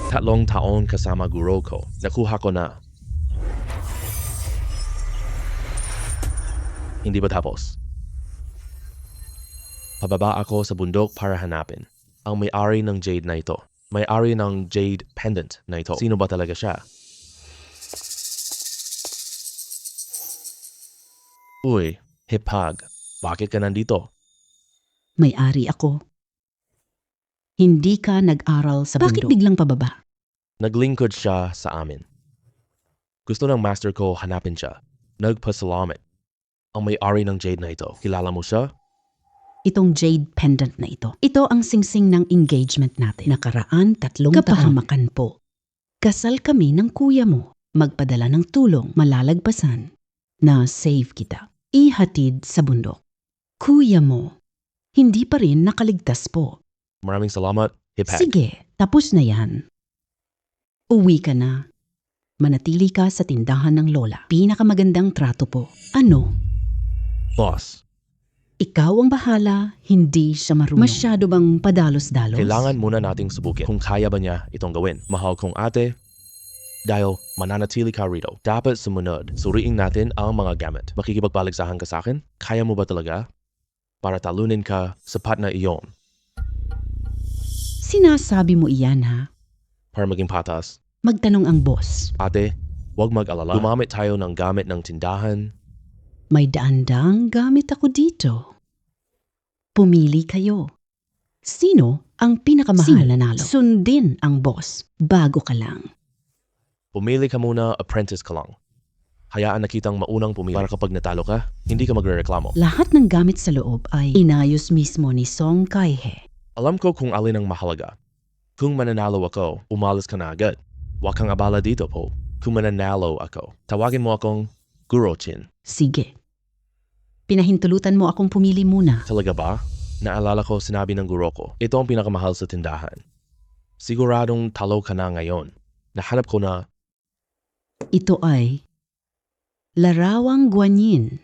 3 taon kasama guro ko. Nakuha ko na. Hindi ba tapos? Pababa ako sa bundok para hanapin ang may-ari ng jade na ito. May-ari ng jade pendant na ito. Sino ba talaga siya? Uy, hipag. Bakit ka nandito? May-ari ako. Hindi ka nag-aral sa bundok. Bakit biglang pababa? Naglingkod siya sa amin. Gusto ng master ko hanapin siya. Nagpasalamat. Ang may-ari ng jade na ito. Kilala mo siya? Itong jade pendant na ito. Ito ang singsing ng engagement natin. Nakaraan 3 taon. Kapahamakan po. Kasal kami ng kuya mo. Magpadala ng tulong, malalagpasan. Na save kita. Ihatid sa bundok. Kuya mo, hindi pa rin nakaligtas po. Maraming salamat, hipag. Sige, tapos na yan. Uwi ka na. Manatili ka sa tindahan ng lola. Pinakamagandang trato po. Ano? Boss, Ikaw ang bahala, hindi siya marunong. Masyado bang padalos-dalos? kailangan muna nating subukin kung kaya ba niya itong gawin. Mahal kong ate, dahil mananatili ka rito. Dapat sumunod. Suriin natin ang mga gamit. Makikipagpaligsahan ka sa akin? Kaya mo ba talaga? Para talunin ka, sapat na iyon. Sinasabi mo iyan ha? Para maging patas. Magtanong ang boss. Ate, huwag mag-alala. Gumamit tayo ng gamit ng tindahan. May daan-daang gamit ako dito. Pumili kayo. Sino ang pinakamahal na nalo? Sundin ang boss bago ka lang. Pumili ka muna, apprentice ka lang. Hayaan na kitang maunang pumili para kapag natalo ka, hindi ka magrereklamo. Lahat ng gamit sa loob ay inayos mismo ni Song Kai-he. Alam ko kung alin ang mahalaga. Kung mananalo ako, umalis ka na agad. Huwag kang abala dito po. Kung mananalo ako, tawagin mo akong Guro-chin. Sige. Pinahintulutan mo akong pumili muna. Talaga ba? Naalala ko sinabi ng guro ko, ito ang pinakamahal sa tindahan. Siguradong talo ka na ngayon. Nahanap ko na. Ito ay larawang guanyin.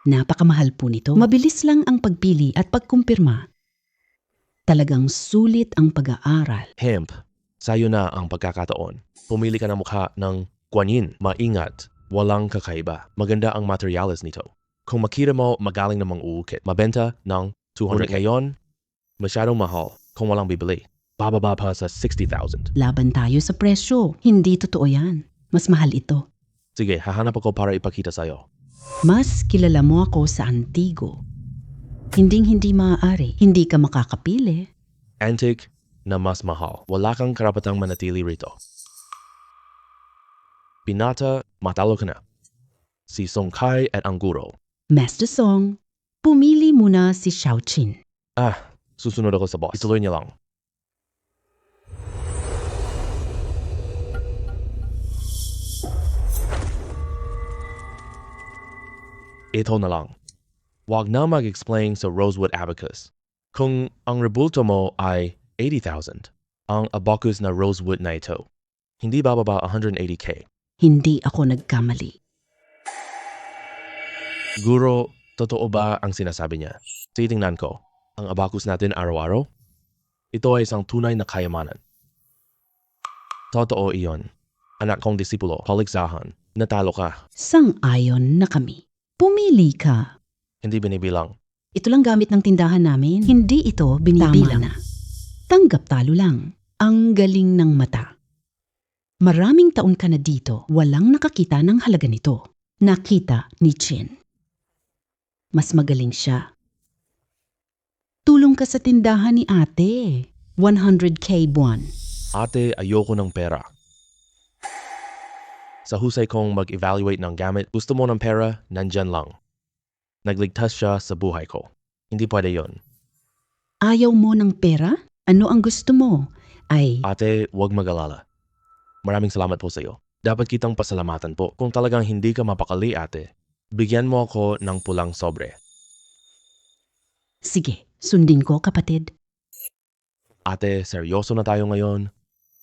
Napakamahal po nito. Mabilis lang ang pagpili at pagkumpirma. Talagang sulit ang pag-aaral. Hemp, sayo na ang pagkakataon. Pumili ka ng mukha ng guanyin, maingat, walang kakaiba. Maganda ang materials nito. Kung makita mo, magaling namang uukit. Mabenta ng 200 ngayon, masyadong mahal kung walang bibili. Bababa pa sa 60,000. Laban tayo sa presyo. Hindi totoo yan. Mas mahal ito. Sige, hahanap ako para ipakita sa'yo. Mas kilala mo ako sa Antigo. Hinding-hindi maaari. Hindi ka makakapili. Antique na mas mahal. Wala kang karapatang manatili rito. Binata, matalo ka na. Si Song Kai at ang guro. Master Song, pumili muna si Xiaoqin. Susunod ako sa boss. Ituloy niya lang. Ito na lang. Huwag na mag-explain sa Rosewood Abacus. Kung ang rebulto mo ay 80,000, ang abacus na Rosewood na ito, hindi bababa 180K. Hindi ako nagkamali. Guro, totoo ba ang sinasabi niya? Titingnan ko, ang abacus natin araw-araw? Ito ay isang tunay na kayamanan. Totoo iyon. Anak kong disipulo, paligsahan, natalo ka. Sang-ayon na kami. Pumili ka. Hindi binibilang. Ito lang gamit ng tindahan namin. Hindi ito binibilang. Tama na. Tanggap talo lang. Ang galing ng mata. Maraming taon ka na dito, walang nakakita ng halaga nito. Nakita ni Chin. Mas magaling siya. Tulong ka sa tindahan ni ate. 100K buwan. Ate, ayoko ng pera. Sa husay kong mag-evaluate ng gamit, gusto mo ng pera, nandyan lang. Nagligtas siya sa buhay ko. Hindi pwede yon. Ayaw mo ng pera? Ano ang gusto mo? Ay, Ate, huwag mag-alala. Maraming salamat po sa iyo. Dapat kitang pasalamatan po. Kung talagang hindi ka mapakali, ate, bigyan mo ako ng pulang sobre. sige, sundin ko kapatid. Ate, seryoso na tayo ngayon.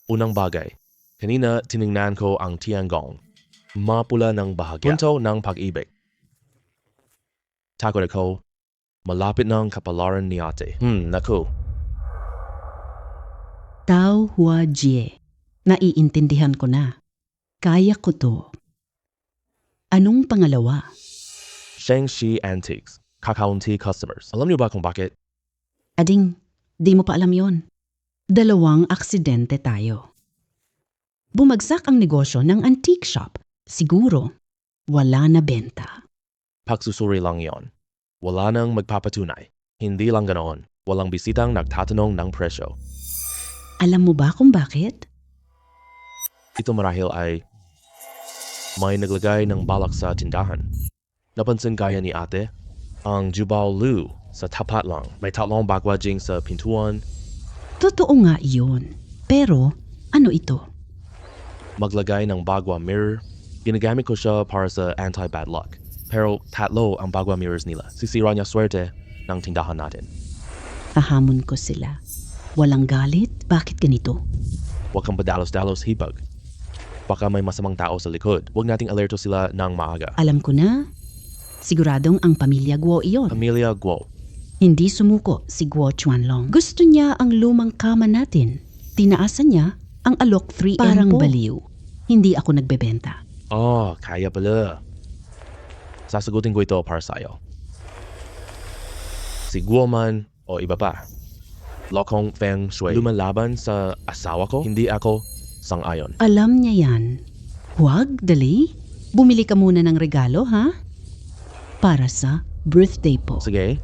Unang bagay, kanina tiningnan ko ang Tiangong. Mapula ng bahagya. Punto ng pag-ibig. Takot ako, malapit ng kapalaran ni ate. Naku. Tao Hua Jie. Naiintindihan ko na. Kaya ko to. Anong pangalawa? Shangxi Antiques, kakaunti customers. Alam niyo ba kung bakit? Ading, di mo pa alam yon. 2 aksidente tayo. Bumagsak ang negosyo ng antique shop. Siguro, wala na benta. Pagsusuri lang yon. Wala nang magpapatunay. Hindi lang ganoon. Walang bisitang nagtatanong ng presyo. Alam mo ba kung bakit? Ito marahil ay may naglagay ng balak sa tindahan. Napansin kaya ni ate, ang Jubao Lu sa tapat lang. May 3 bakwajing sa pintuan. Totoo nga iyon. Pero, ano ito? Maglagay ng bagwa mirror. Ginagamit ko siya para sa anti-bad luck. Pero 3 ang bagwa mirrors nila. Sisira niya swerte ng tindahan natin. Hahamon ko sila. Walang galit? Bakit ganito? Huwag kang padalos-dalos hipag. Baka may masamang tao sa likod. Huwag nating alerto sila ng maaga. Alam ko na. Siguradong ang pamilya Guo iyon. Pamilya Guo. Hindi sumuko si Guo Chuanlong. Gusto niya ang lumang kama natin. Tinaasan niya ang alok 3M Parang baliw. Hindi ako nagbebenta. Oh, kaya pala. Sasagutin ko ito para sa'yo. Si Guo man o iba pa. Lokong Feng Shui. Lumalaban sa asawa ko, hindi ako sang-ayon. Alam niya yan. Huwag, dali. Bumili ka muna ng regalo, ha? Para sa birthday po. Sige.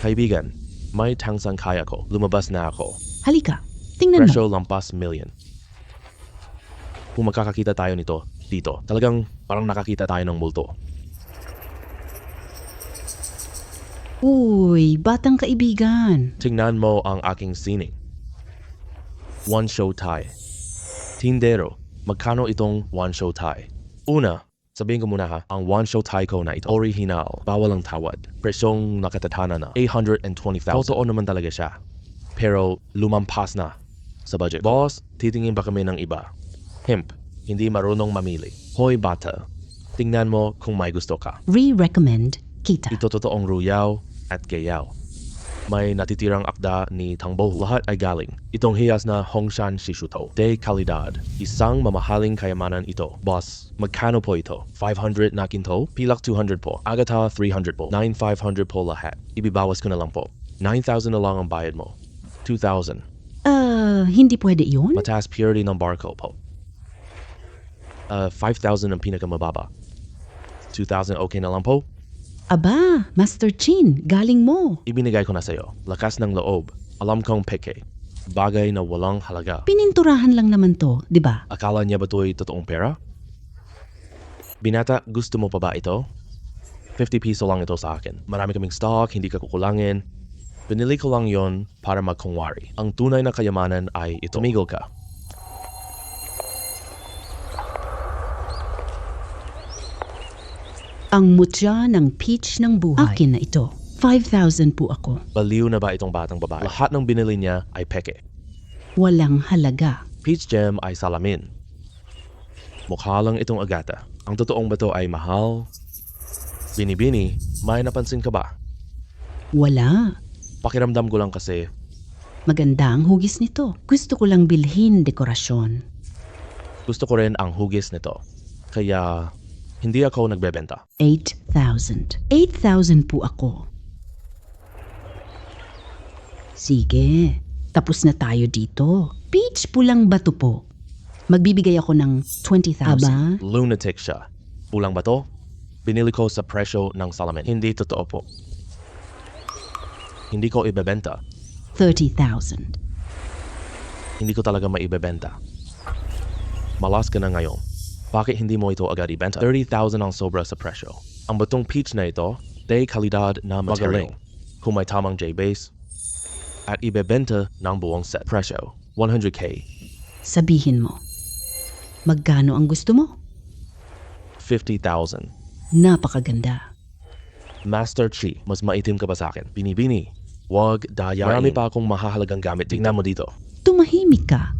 Kaibigan, may tangsang kaya ko. Lumabas na ako. Halika, tingnan mo. Presyo lampas million. Kung magkakakita tayo nito, dito, talagang parang nakakita tayo ng multo. Uy, batang kaibigan. Tingnan mo ang aking sining. One show tie. Tindero, magkano itong one show tie? Una, sabihin ko muna ha, ang one show tie ko na ito, original, bawal ang tawad. Presyong nakatatana na, 820,000. Totoo naman talaga siya. Pero lumampas na sa budget. Boss, titingin ba kami ng iba? Himp, hindi marunong mamili. Hoy bata, tingnan mo kung may gusto ka. Re-recommend kita. Ito totoong ruyaw at gayaw. May natitirang akda ni Tangbo. Lahat ay galing. Itong hiyas na Hongshan Shishuto. De kalidad. Isang mamahaling kayamanan ito. Boss, magkano po ito? 500 na kinto? Pilak 200 po. Agata 300 po. 9,500 po lahat. Ibibawas ko na lang po. 9,000 na lang ang bayad mo. 2,000. Hindi pwede yun? Mataas purity ng barko po. 5,000 ang pinakamababa. 2,000 okay na lang po? Aba, Master Chin, galing mo. Ibinigay ko na sa'yo. Lakas ng loob. Alam kong peke. Bagay na walang halaga. Pininturahan lang naman to, di ba? Akala niya ba ito'y totoong pera? Binata, gusto mo pa ba ito? 50 piso lang ito sa akin. Marami kaming stock, hindi ka kukulangin. Binili ko lang yon para magkungwari. Ang tunay na kayamanan ay ito. Tumigil ka. Ang mutya ng peach ng buhay. Akin na ito. 5,000 po ako. Baliw na ba itong batang babae? Lahat ng binili niya ay peke. Walang halaga. Peach gem ay salamin. Mukha lang itong agata. Ang totoong bato ay mahal. Binibini, may napansin ka ba? Wala. Pakiramdam ko lang kasi Maganda ang hugis nito. Gusto ko lang bilhin dekorasyon. gusto ko rin ang hugis nito. Kaya hindi ako nagbebenta. 8,000. 8,000 po ako. Sige, tapos na tayo dito. Peach pulang bato po. Magbibigay ako ng 20,000. Aba, Lunatic siya. Pulang ba to? Binili ko sa presyo ng salamin. Hindi totoo po. Hindi ko ibebenta. 30,000. Hindi ko talaga maibebenta. Malas ka na ngayon. Bakit hindi mo ito agad ibenta? 30,000 ang sobra sa presyo. Ang batong peach na ito, de kalidad na material. Kung may tamang J-base, at ibebenta ng buong set. Presyo, 100K, Sabihin mo. Magkano ang gusto mo? 50,000. Napakaganda. Master Chi, mas maitim ka ba sa akin? Binibini, wag dayain. Marami pa akong mahahalagang gamit. Tignan mo dito. Tumahimik ka.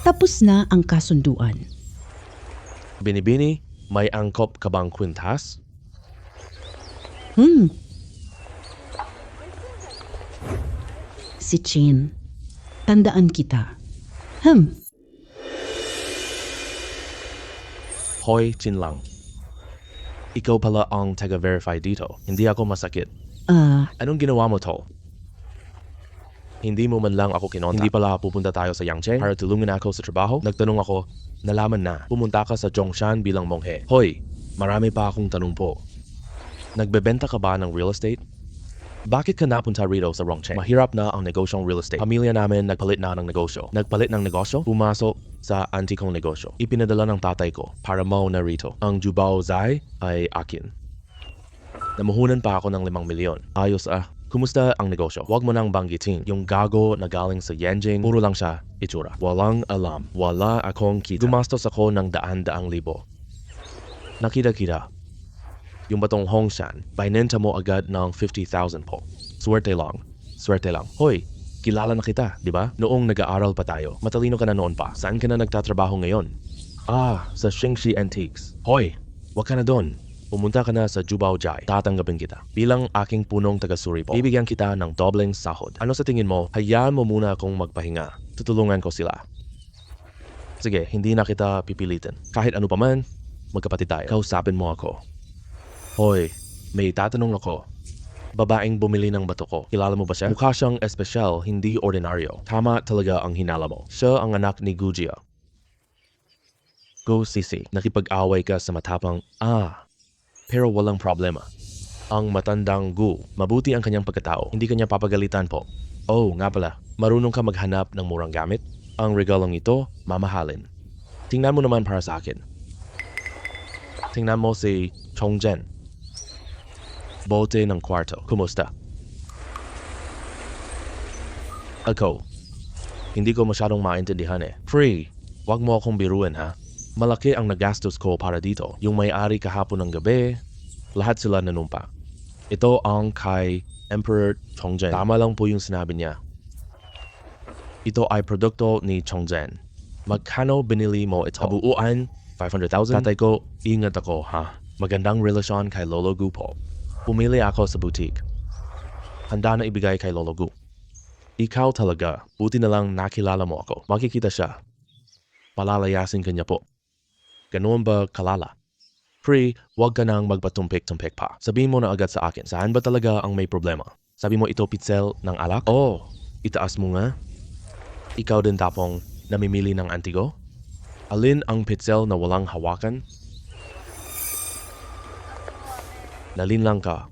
Tapos na ang kasunduan. Binibini, may angkop ka bang kwintas? si Chin. Tandaan kita. Hoy, Chin lang. Ikaw pala ang taga-verify dito. Hindi ako masakit. Anong ginawa mo, tol? Hindi mo man lang ako kinontak. Hindi pala pupunta tayo sa Yangtze para tulungan ako sa trabaho. Nagtanong ako, nalaman na. Pumunta ka sa Zhongshan bilang monghe. Hoy, marami pa akong tanong po. Nagbebenta ka ba ng real estate? Bakit ka napunta rito sa Rongcheng? Mahirap na ang negosyong real estate. Pamilya namin nagpalit na ng negosyo. Nagpalit ng negosyo? Pumasok sa antikong negosyo. Ipinadala ng tatay ko para mauna rito. Ang Jubao Zai ay akin. Namuhunan pa ako ng 5 milyon. Ayos ah. Kumusta ang negosyo? Huwag mo nang banggitin. Yung gago na galing sa Yanjing, puro lang siya itsura. Walang alam. Wala akong kita. Dumastos ako ng daan-daang libo. Nakita-kita. Yung batong Hongshan, binenta mo agad ng 50,000 po. Swerte lang. Swerte lang. Hoy, kilala na kita, di ba? Noong nag-aaral pa tayo. Matalino ka na noon pa. Saan ka na nagtatrabaho ngayon? Sa Xingxi Antiques. Hoy, wag ka na doon. Pumunta ka na sa Jubao Jai. Tatanggapin kita. Bilang aking punong taga-suri po. Bibigyan kita ng dobleng sahod. Ano sa tingin mo? Hayaan mo muna akong magpahinga. Tutulungan ko sila. Sige, hindi na kita pipilitin. Kahit ano pa man, magkapatid tayo. Kausapin mo ako. Hoy, may tatanong ako. Babaeng bumili ng bato ko. Kilala mo ba siya? Mukha siyang espesyal, hindi ordinaryo. Tama talaga ang hinala mo. Siya ang anak ni Gujia. Go Sisi, nakipag-away ka sa matapang pero walang problema. Ang matandang Gu, mabuti ang kanyang pagkatao. Hindi kanya papagalitan po. Oh, nga pala, marunong ka maghanap ng murang gamit? Ang regalong ito, mamahalin. Tingnan mo naman para sa akin. Tingnan mo si Chongzhen. Bote ng kwarto. Kumusta? Ako. Hindi ko masyadong maintindihan eh. Free. Wag mo akong biruin ha. Malaki ang nagastos ko para dito. Yung may-ari kahapon ng gabi, lahat sila nanumpa. Ito ang kay Emperor Chongzhen. Tama lang po yung sinabi niya. Ito ay produkto ni Chongzhen. Magkano binili mo ito? Kabuuan, 500,000. Tatay ko, ingat ako ha. Magandang relasyon kay Lolo Gu po. Pumili ako sa boutique. Handa na ibigay kay Lolo Gu. Ikaw talaga, buti na lang nakilala mo ako. Makikita siya. Palalayasin kanya po. Ganoon ba kalala? Free, huwag ka nang magpatumpik-tumpik pa. Sabihin mo na agad sa akin, saan ba talaga ang may problema? Sabi mo ito pitzel ng alak? Itaas mo nga. Ikaw din tapong namimili ng antigo? Alin ang pitzel na walang hawakan? Nalinlang ka.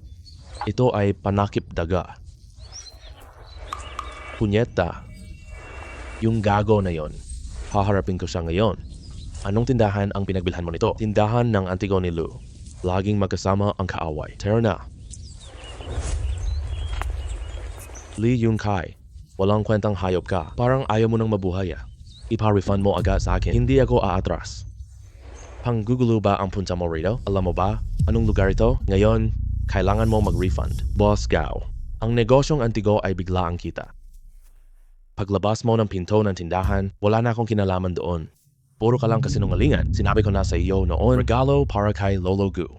Ito ay panakip daga. Punyeta. Yung gago na yon. Haharapin ko siya ngayon. Anong tindahan ang pinagbilhan mo nito? Tindahan ng antigo ni Lu. Laging magkasama ang kaaway. Tara na. Li Yunkai. Walang kwentang hayop ka. Parang ayaw mo nang mabuhay ah. Ipa-refund mo agad sa akin. Hindi ako aatras. Panggugulo ba ang punta mo rito? Alam mo ba? Anong lugar ito? Ngayon, kailangan mo mag-refund. Boss Gao. Ang negosyong antigo ay bigla ang kita. Paglabas mo ng pinto ng tindahan, wala na akong kinalaman doon. Puro ka lang kasinungalingan. Sinabi ko na sa iyo noon, regalo para kay Lolo Gu.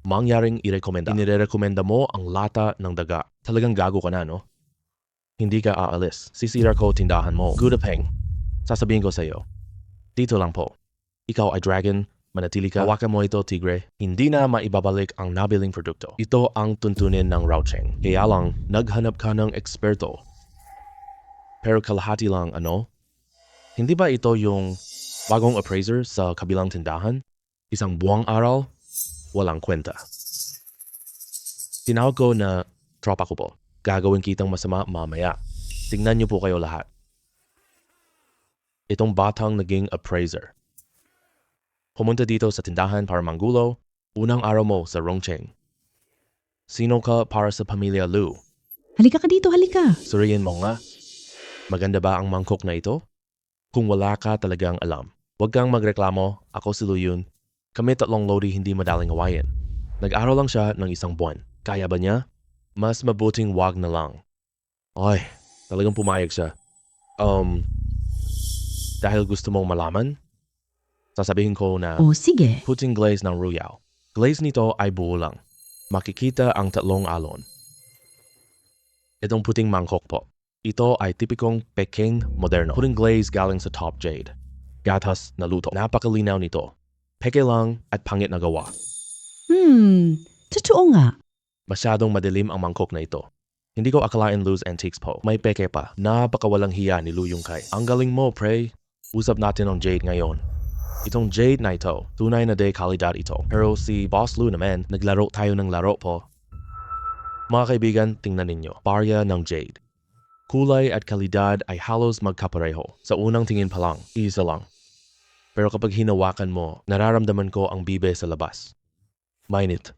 Mangyaring irekomenda. Inirekomenda mo ang lata ng daga. Talagang gago ka na, no? Hindi ka aalis. Sisira ko tindahan mo. Gudapeng. Sasabihin ko sa iyo. Dito lang po. Ikaw ay dragon, manatili ka. Hawakan mo ito, tigre. Hindi na maibabalik ang nabiling produkto. Ito ang tuntunin ng Rongcheng. Kaya lang, naghanap ka ng eksperto. Pero kalahati lang, ano? Hindi ba ito yung bagong appraiser sa kabilang tindahan? Isang buwang aral? Walang kwenta. Tinawag ko na tropa ko po. Gagawin kitang masama mamaya. Tingnan niyo po kayo lahat. Itong batang naging appraiser. Pumunta dito sa tindahan para manggulo. Unang araw mo sa Rongcheng. Sino ka para sa pamilya Lu? Halika ka dito, halika. Suriin mo nga. Maganda ba ang mangkok na ito? Kung wala ka talagang alam, huwag kang magreklamo. Ako si Lu Yun. Kami 3 lodi hindi madaling awayin. Nag-aral lang siya ng 1 buwan. Kaya ba niya? Mas mabuting wag na lang. Ay, talagang pumayag siya. Dahil gusto mong malaman, sasabihin ko na Sige. puting glaze ng Royal. Glaze nito ay buo lang. Makikita ang 3 alon. Itong puting mangkok po. Ito ay tipikong Peking moderno. Pudding glaze galing sa top jade. Gatas na luto. Napakalinaw nito. Peke lang at pangit na gawa. Totoo nga. Masyadong madilim ang mangkok na ito. Hindi ko akalain Lou's Antiques po. May peke pa. Napakawalang hiya ni Lu Yongkai. Ang galing mo, pre. Usap natin ang jade ngayon. Itong jade na ito, tunay na de kalidad ito. Pero si Boss Lu naman, naglaro tayo ng laro po. Mga kaibigan, tingnan ninyo. Barya ng jade. Kulay at kalidad ay halos magkapareho. Sa unang tingin pa lang, isa lang. Pero kapag hinawakan mo, nararamdaman ko ang bibe sa labas. Mainit.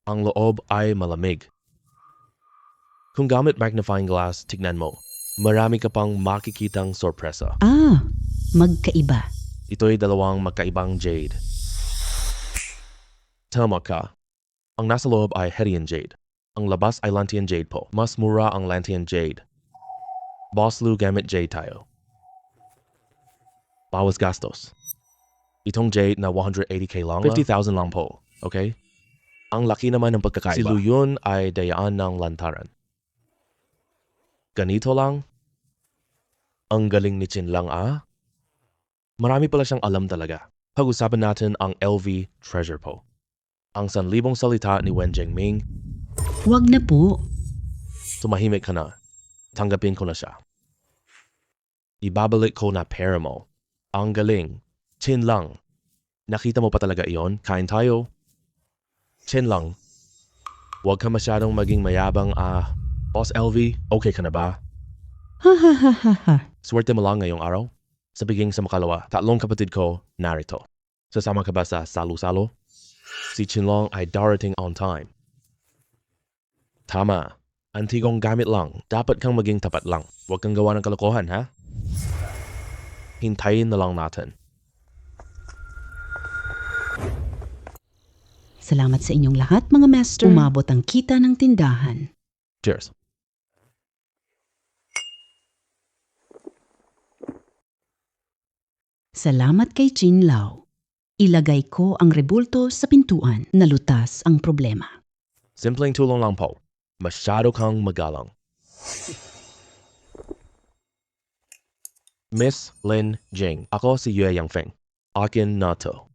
Ang loob ay malamig. Kung gamit magnifying glass, tignan mo. Marami ka pang makikitang sorpresa. Magkaiba. Ito'y dalawang magkaibang jade. Tama ka. Ang nasa loob ay Herian jade. Ang labas ay Lantian jade po. Mas mura ang Lantian jade. Boss Lu gamit jade tayo. Bawas gastos. Itong jade na 180k lang, 50,000 lang po. Okay? Ang laki naman ng pagkakaiba. Si Lu Yun ay dayaan ng lantaran. Ganito lang? Ang galing ni Chin lang Marami pala siyang alam talaga. Pag-usapan natin ang LV Treasure po. Ang 1,000 salita ni Wen Zhengming. Wag na po. Tumahimik ka na. Tanggapin ko na siya. Ibabalik ko na pera mo. Ang galing. Chin lang. Nakita mo pa talaga iyon? Kain tayo. Chin lang. Huwag ka masyadong maging mayabang Boss LV, okay ka na ba? Ha. Swerte mo lang ngayong araw. Sa biging sa makalawa, 3 kapatid ko narito. Sasama ka ba sa salo-salo? Si Chinlong ay darating on time. Tama. Antigong gamit lang. Dapat kang maging tapat lang. Huwag kang gawa ng kalokohan, ha? Hintayin na lang natin. Salamat sa inyong lahat, mga master. Umabot ang kita ng tindahan. Cheers. Salamat kay Chin Lao. Ilagay ko ang rebulto sa pintuan. Nalutas ang problema. Simpleng tulong lang po. Masyado kang magalang. Miss Lin Jing. Ako si Yue Yangfeng. Akin na to.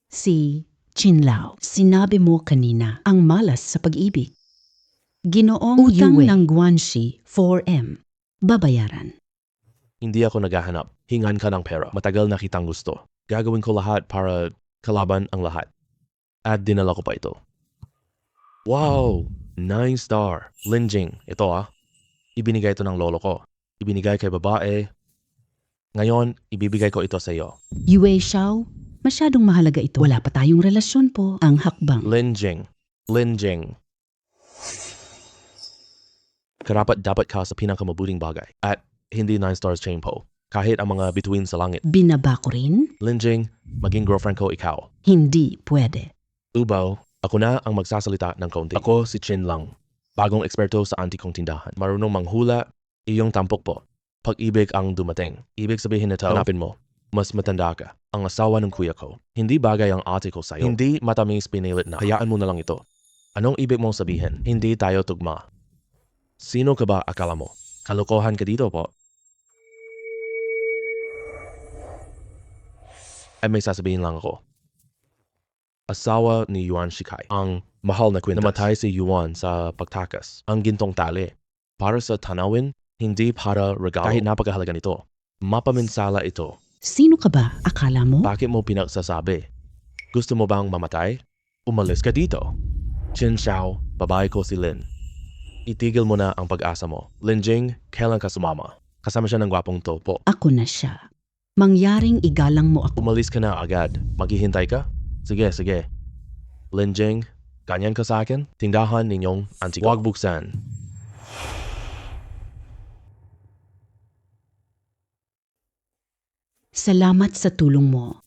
Si Chin Lao, sinabi mo kanina ang malas sa pag-ibig. Ginoong utang ng Guanxi 4M. Babayaran. Hindi ako naghahanap. Hingan ka ng pera. Matagal na kitang gusto. Gagawin ko lahat para kalaban ang lahat. At dinala ko pa ito. Wow! 9-star. Linjing. Ito Ibinigay ito ng lolo ko. Ibinigay kay babae. Ngayon, ibibigay ko ito sa iyo. Yue Xiao, masyadong mahalaga ito. Wala pa tayong relasyon po. Ang hakbang. Linjing. Karapat dapat ka sa pinakamabuting bagay. At hindi 9 stars chain po. Kahit ang mga bituin sa langit. Binaba ko rin? Linjing, maging girlfriend ko ikaw. Hindi pwede. Ubaw, ako na ang magsasalita ng kaunti. Ako si Chin lang. Bagong eksperto sa antikong tindahan. Marunong manghula, iyong tampok po. Pag-ibig ang dumating. Ibig sabihin nito, hanapin mo. Mas matanda ka. Ang asawa ng kuya ko. Hindi bagay ang ate ko sa'yo. Hindi matamis pinilit na. Hayaan mo na lang ito. Anong ibig mong sabihin? Hindi tayo tugma. Sino ka ba akala mo? Kalokohan ka dito po. Ay may sasabihin lang ako. Asawa ni Yuan Shikai, ang mahal na kwintas. Namatay si Yuan sa pagtakas. Ang gintong tali. Para sa tanawin, hindi para regalo. Kahit napakahalaga nito. Mapaminsala ito. Sino ka ba? Akala mo? Bakit mo pinagsasabi? Gusto mo bang mamatay? Umalis ka dito. Chin Xiao, babae ko si Lin. Itigil mo na ang pag-asa mo. Lin Jing, kailan ka sumama? Kasama siya ng gwapong topo. Ako na siya. Mangyaring igalang mo ako. Umalis ka na agad. Maghihintay ka? Sige. Lin Jing, ganyan ka sa akin? Tindahan ninyong antiko. Huwag buksan. Salamat sa tulong mo.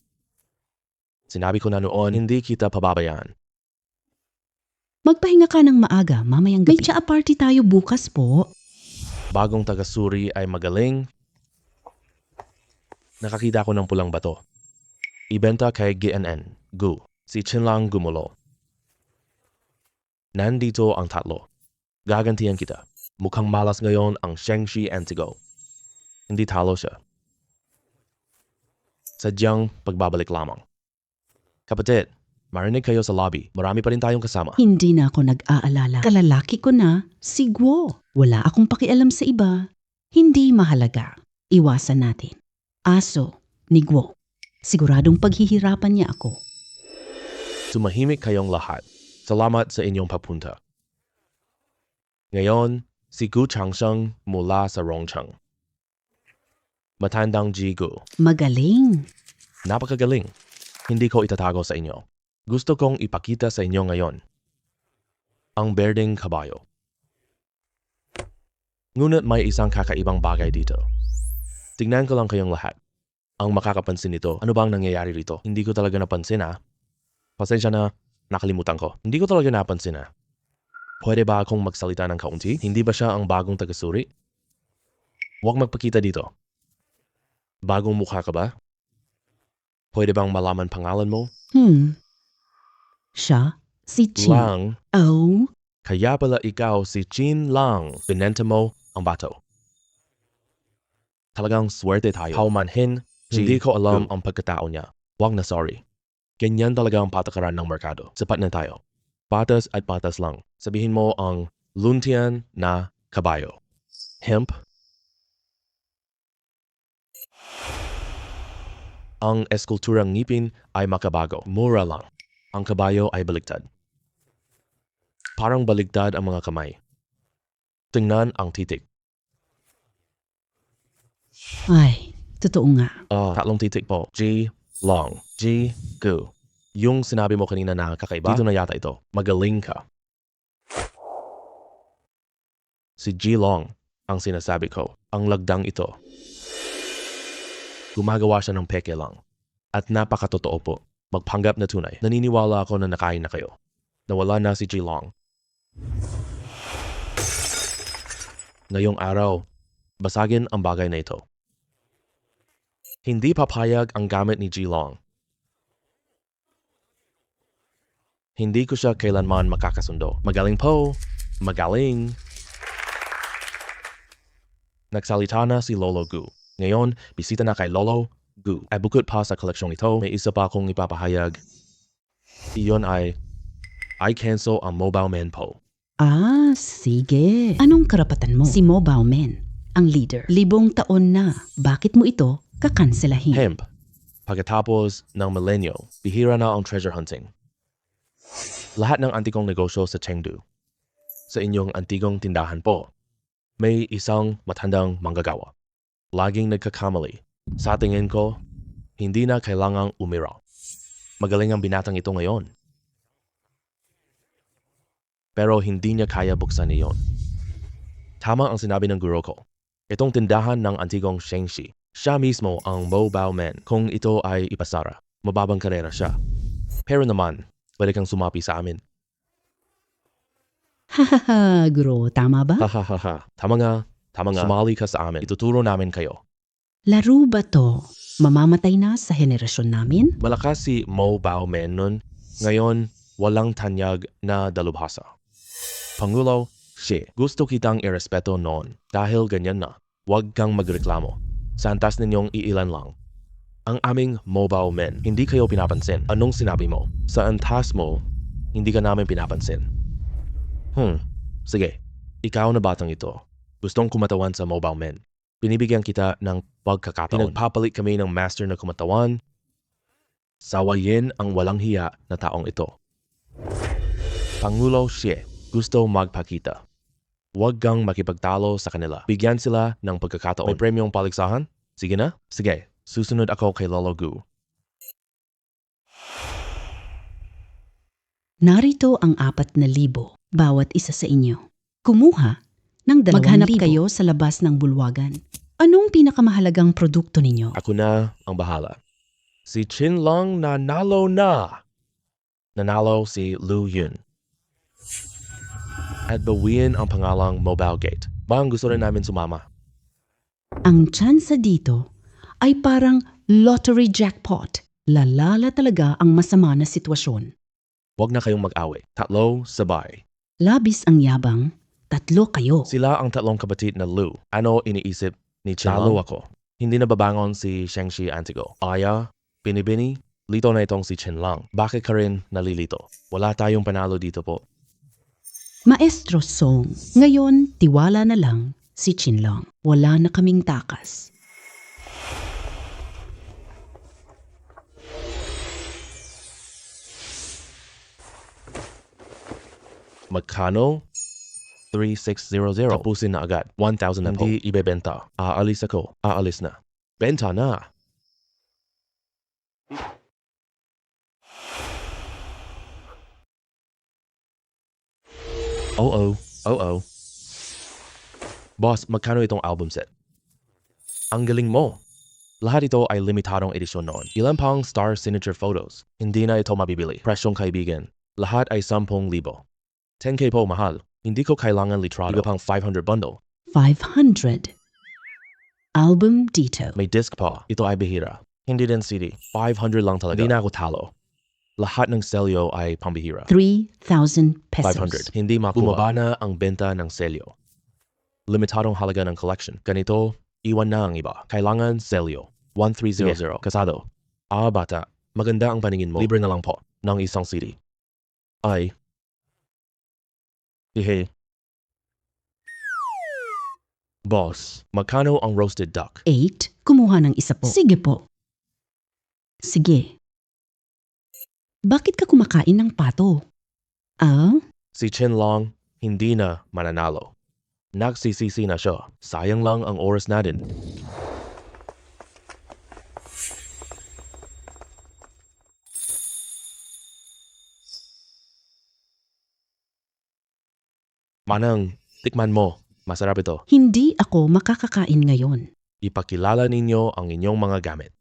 Sinabi ko na noon, hindi kita pababayaan. Magpahinga ka ng maaga, mamayang gabi. May tsa party tayo bukas po. Bagong taga-suri ay magaling. Nakakita ko ng pulang bato. Ibenta kay GNN, Gu. Si Chinlang gumulo. Nandito ang tatlo. Gagantihan kita. Mukhang malas ngayon ang Shengshi Antigo. Hindi talo siya. Sadyang pagbabalik lamang. Kapatid, marinig kayo sa lobby. Marami pa rin tayong kasama. Hindi na ako nag-aalala. Kalalaki ko na, si Guo. Wala akong pakialam sa iba. Hindi mahalaga. Iwasan natin. Aso ni Guo. Siguradong paghihirapan niya ako. Tumahimik kayong lahat. Salamat sa inyong papunta. Ngayon, si Gu Changsheng mula sa Rongcheng. Matandang Ji Gu. Magaling. Napakagaling. Hindi ko itatago sa inyo. Gusto kong ipakita sa inyo ngayon. Ang berdeng kabayo. Ngunit may isang kakaibang bagay dito. Tingnan ko lang kayong lahat. Ang makakapansin nito, ano bang nangyayari rito? Hindi ko talaga napansin Pasensya na, nakalimutan ko. Hindi ko talaga napansin Pwede ba akong magsalita ng kaunti? Hindi ba siya ang bagong tagasuri? Huwag magpakita dito. Bagong mukha ka ba? Pwede bang malaman pangalan mo? Siya, si Chin. Lang. Oh, Kaya pala ikaw si Chin Lang. Binenta mo ang bato. Talagang swerte tayo. Paumanhin, hindi ko alam ang pagkatao niya. Huwag na sorry. Ganyan talaga ang patakaran ng merkado. Sapat na tayo. Patas at patas lang. Sabihin mo ang luntian na kabayo. Hemp. Ang eskulturang ngipin ay makabago. Mura lang. Ang kabayo ay baligtad. Parang baligtad ang mga kamay. Tingnan ang titik. ay, totoo nga. Tatlong titik po. G, long. G, gu. Yung sinabi mo kanina na kakaiba, dito na yata ito. Magaling ka. Si G Long ang sinasabi ko. Ang lagdang ito. Gumagawa siya ng peke lang. At napakatotoo po. Magpanggap na tunay. Naniniwala ako na nakain na kayo. Nawala na si G Long. Ngayong araw, basagin ang bagay na ito. Hindi papayag ang gamit ni G Long. Hindi ko siya kailanman makakasundo. Magaling po. Magaling. Nagsalita na si Lolo Gu. Ngayon, bisita na kay Lolo Gu. At bukod pa sa koleksyong ito, may isa pa akong ipapahayag. Iyon ay, I cancel ang Mobile Man po. Sige. Anong karapatan mo? Si Mobile Man, ang leader. 5 taon na. Bakit mo ito kakanselahin? Hemp. Pagkatapos ng milenyo, bihira na ang treasure hunting. Lahat ng antikong negosyo sa Chengdu. Sa inyong antigong tindahan po, may isang matandang manggagawa. Laging nagkakamali. Sa tingin ko, hindi na kailangang umira. Magaling ang binatang ito ngayon. Pero hindi niya kaya buksan iyon. Tama ang sinabi ng guro ko. Itong tindahan ng antigong Shengshi, siya mismo ang Mobile Man. Kung ito ay ipasara, mababang karera siya. Pero naman, pwede kang sumapi sa amin. Hahaha, Guro, tama ba? Hahaha. Tama nga. Sumali ka sa amin. Ituturo namin kayo. Laro ba to? Mamamatay na sa henerasyon namin? Malakas si Mobile Man nun. Ngayon, walang tanyag na dalubhasa. Pangulo, gusto kitang irespeto noon. Dahil ganyan na, huwag kang magreklamo. Sa antas ninyong iilan lang. Ang aming Mobile Men, hindi kayo pinapansin. Anong sinabi mo? Sa antas mo, hindi ka namin pinapansin. Sige, ikaw na batang ito. Gustong kumatawan sa Mobile Men. Binibigyan kita ng pagkakataon. Pinagpapalit kami ng master na kumatawan. Sawayin ang walang hiya na taong ito. Pangulo Xie, gusto magpakita. Huwag kang makipagtalo sa kanila. Bigyan sila ng pagkakataon. May premyong paligsahan? Sige na? Sige, susunod ako kay Lolo Gu. Narito ang 4,000 bawat isa sa inyo. Kumuha ng 2,000. Maghanap kayo sa labas ng bulwagan. Anong pinakamahalagang produkto ninyo? Ako na ang bahala. Si Chin Long nanalo na. Nanalo si Lu Yun. At bawiin ang pangalang Mobile Gate. Bang gusto rin namin sumama? Ang tsansa dito ay parang lottery jackpot. Lalala talaga ang masama na sitwasyon. Huwag na kayong mag-away. 3 sabay. Labis ang yabang Tatlo kayo. Sila ang tatlong kapatid na Lu. Ano iniisip ni Chinlang? Lalo ako. Hindi na babangon si Shengshi Antigo. Aya, Binibini, lito na itong si Chinlang. Bakit ka rin nalilito? Wala tayong panalo dito po. Maestro Song, ngayon tiwala na lang si Chinlang. Wala na kaming takas. Magkano? 3600. Tapusin na agad. 1,000 na po. Hindi ibebenta. Aalis ako. Aalis na. Benta na. Oo. Boss, magkano itong album set? Ang galing mo. Lahat ito ay limitadong edisyon noon. Ilan pang star signature photos. Hindi na ito mabibili. Presyong kaibigan. Lahat ay 10,000. 10K po mahal. Hindi ko kailangan litrado. Iba pang 500 bundle. 500. Album dito. May disc pa. Ito ay bihira. Hindi din CD. 500 lang talaga. Hindi na ako talo. Lahat ng selyo ay pambihira. 3,000 pesos. 500. Hindi makuha. Bumaba na ang benta ng selyo. Limitadong halaga ng collection. Ganito, iwan na ang iba. Kailangan selyo. 1300. Kasado. Bata. Maganda ang paningin mo. Libre na lang po ng isang CD. Ay. Ihe. Boss, magkano ang roasted duck? 8. Kumuha ng isa po. Sige po. Sige. Bakit ka kumakain ng pato? Si Chinlang, hindi na mananalo. Nagsisisi na siya. Sayang lang ang oras natin. Manang, tikman mo. Masarap ito. Hindi ako makakakain ngayon. Ipakilala ninyo ang inyong mga gamit.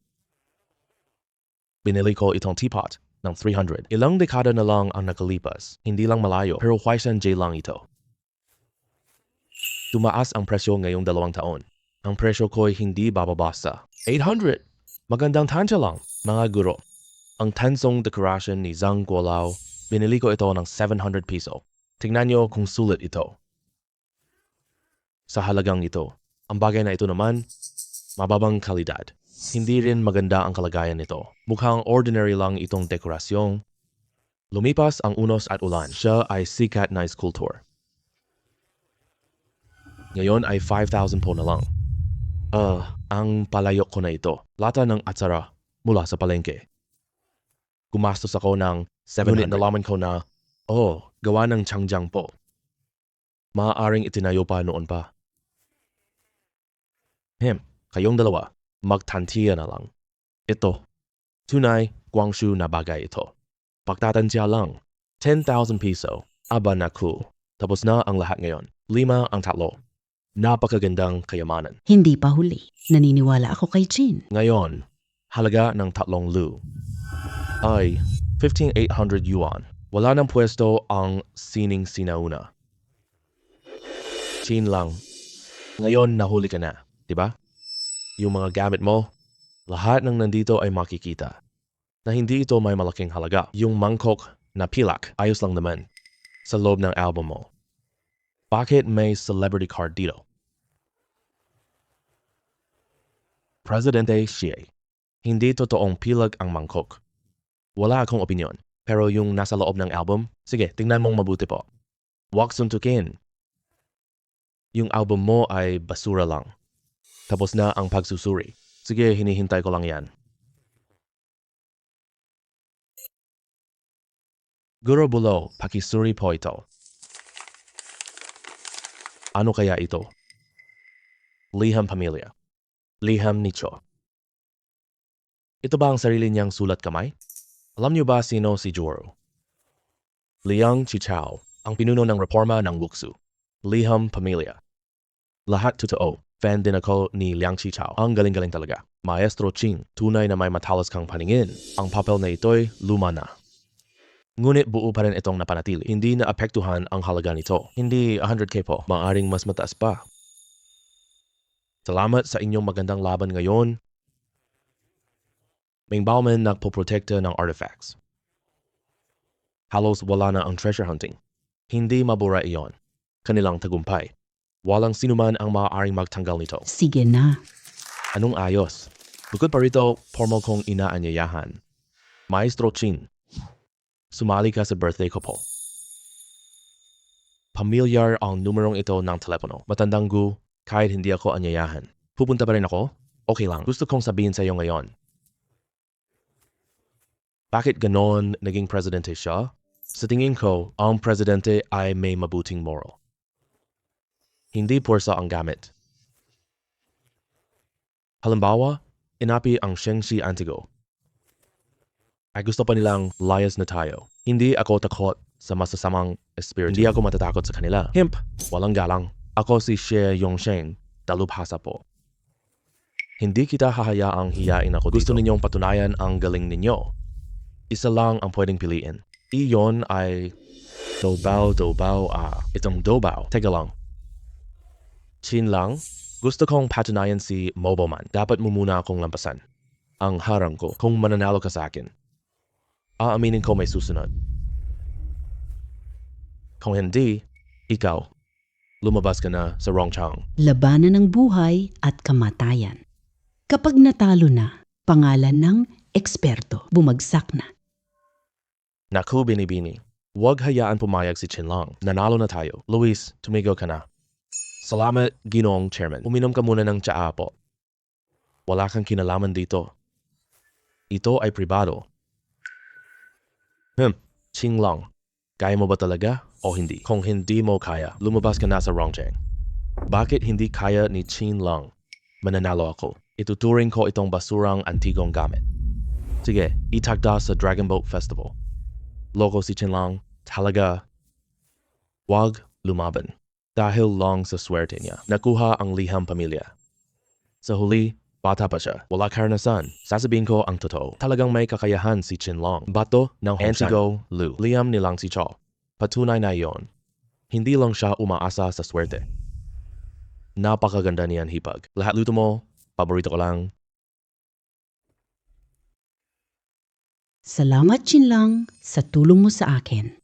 Binili ko itong teapot ng 300. Ilang dekada na lang ang nakalipas. Hindi lang malayo, pero Huaishan J lang ito. Tumaas ang presyo ngayong 2 taon. Ang presyo ko'y hindi bababa sa 800. Magandang tansya lang, mga guro. Ang tansong dekorasyon ni Zhang Guolao, binili ko ito ng 700 piso. Tingnan nyo kung sulit ito. Sa halagang ito, ang bagay na ito naman, mababang kalidad. Hindi rin maganda ang kalagayan nito. Mukhang ordinary lang itong dekorasyon. Lumipas ang unos at ulan. Siya ay sikat na sculptor. Ngayon ay 5,000 po na lang. Ang palayok ko na ito. Lata ng atsara mula sa palengke. Gumastos ako ng 700. Ngunit nalaman ko na, gawa ng Changjang po. Maaaring itinayo pa noon pa. Kayong dalawa, magtantiya na lang. Ito, tunay, Guangzhou na bagay ito. Pagtatansya lang, 10,000 piso. Aba naku, tapos na ang lahat ngayon. 5 ang tatlo. Napakagandang kayamanan. Hindi pa huli. Naniniwala ako kay Jin. Ngayon, halaga ng 3 lu ay 15,800 yuan. Wala ng pwesto ang sining sinauna. Chin lang. Ngayon nahuli ka na, di ba? Yung mga gamit mo, lahat ng nandito ay makikita. Na hindi ito may malaking halaga. Yung mangkok na pilak, ayos lang naman. Sa loob ng album mo. Bakit may celebrity card dito? Presidente Xie. Hindi totoong pilak ang mangkok. Wala akong opinyon. Pero yung nasa loob ng album, sige, tingnan mong mabuti po. Huwag suntukin. Yung album mo ay basura lang. Tapos na ang pagsusuri. Sige, hinihintay ko lang yan. Guro Bulo, pakisuri po ito. Ano kaya ito? Liham pamilya. Liham nicho. Ito ba ang sarili niyang sulat kamay? Alam niyo ba sino si Joro? Liang Chichao, ang pinuno ng reforma ng Wuxu. Liham pamilya. Lahat totoo. Fan din ako ni Liang Chichao. Ang galing-galing talaga. Maestro Ching, tunay na may matalas kang paningin. Ang papel na ito'y luma na. Ngunit buo pa rin itong napanatili. Hindi na apektuhan ang halaga nito. Hindi 100k po. Maaring mas mataas pa. Salamat sa inyong magandang laban ngayon. Ming Bauman nagpoprotekta ng artifacts. Halos wala na ang treasure hunting. Hindi mabura iyon. kanilang tagumpay. Walang sinuman ang maaaring magtanggal nito. Sige na. Anong ayos? Bukod pa rito, formal kong inaanyayahan. Maestro Chin, sumali ka sa birthday ko po. Pamilyar ang numerong ito ng telepono. Matandang gu, kahit hindi ako anyayahan. Pupunta pa rin ako? Okay lang. Gusto kong sabihin sa iyo ngayon. Bakit ganon naging presidente siya? Sa tingin ko, ang presidente ay may mabuting moral. Hindi puwersa ang gamit. Halimbawa, inapi ang Shengxi Antigo. Ay gusto pa nilang layas na tayo. Hindi ako takot sa masasamang espiritu. Hindi ako matatakot sa kanila. Himp, walang galang. Ako si Xie Yongsheng, dalubhasa po. Hindi kita hahayaang hiyain ako dito. Gusto ninyong patunayan ang galing ninyo. Isa lang ang pwedeng piliin. Iyon ay Dobao. Itong Dobao. Teka lang. Chin lang, gusto kong patunayan si Moboman. Dapat mo muna akong lampasan. Ang harang ko kung mananalo ka sa akin. Aaminin ko may susunod. Kung hindi, ikaw, lumabas ka na sa Rongchang. Labanan ng buhay at kamatayan. Kapag natalo na, pangalan ng eksperto, bumagsak na. Naku, binibini. Huwag hayaan pumayag si Chinlang. Nanalo na tayo. Luis, tumigo ka na. Salamat, Ginoong Chairman. Uminom ka muna ng tsaa po. Wala kang kinalaman dito. Ito ay pribado. Chinlang. Kaya mo ba talaga o hindi? Kung hindi mo kaya, lumabas ka na sa Rongcheng. Bakit hindi kaya ni Chinlang? Mananalo ako. Ituturing ko itong basurang antigong gamit. Sige, itagda sa Dragon Boat Festival. Loko si Chinlang, talaga. Wag lumaban. Dahil lang sa swerte niya, nakuha ang liham pamilya. Sa huli, bata pa siya. Wala karanasan. Sasabihin ko ang totoo. Talagang may kakayahan si Chinlang. Bato ng Antigo Lu. Liam nilang si Cho. Patunay na yon. Hindi lang siya umaasa sa swerte. Napakaganda niyan hipag. Lahat luto mo, paborito ko lang. Salamat, Chinlang, sa tulong mo sa akin.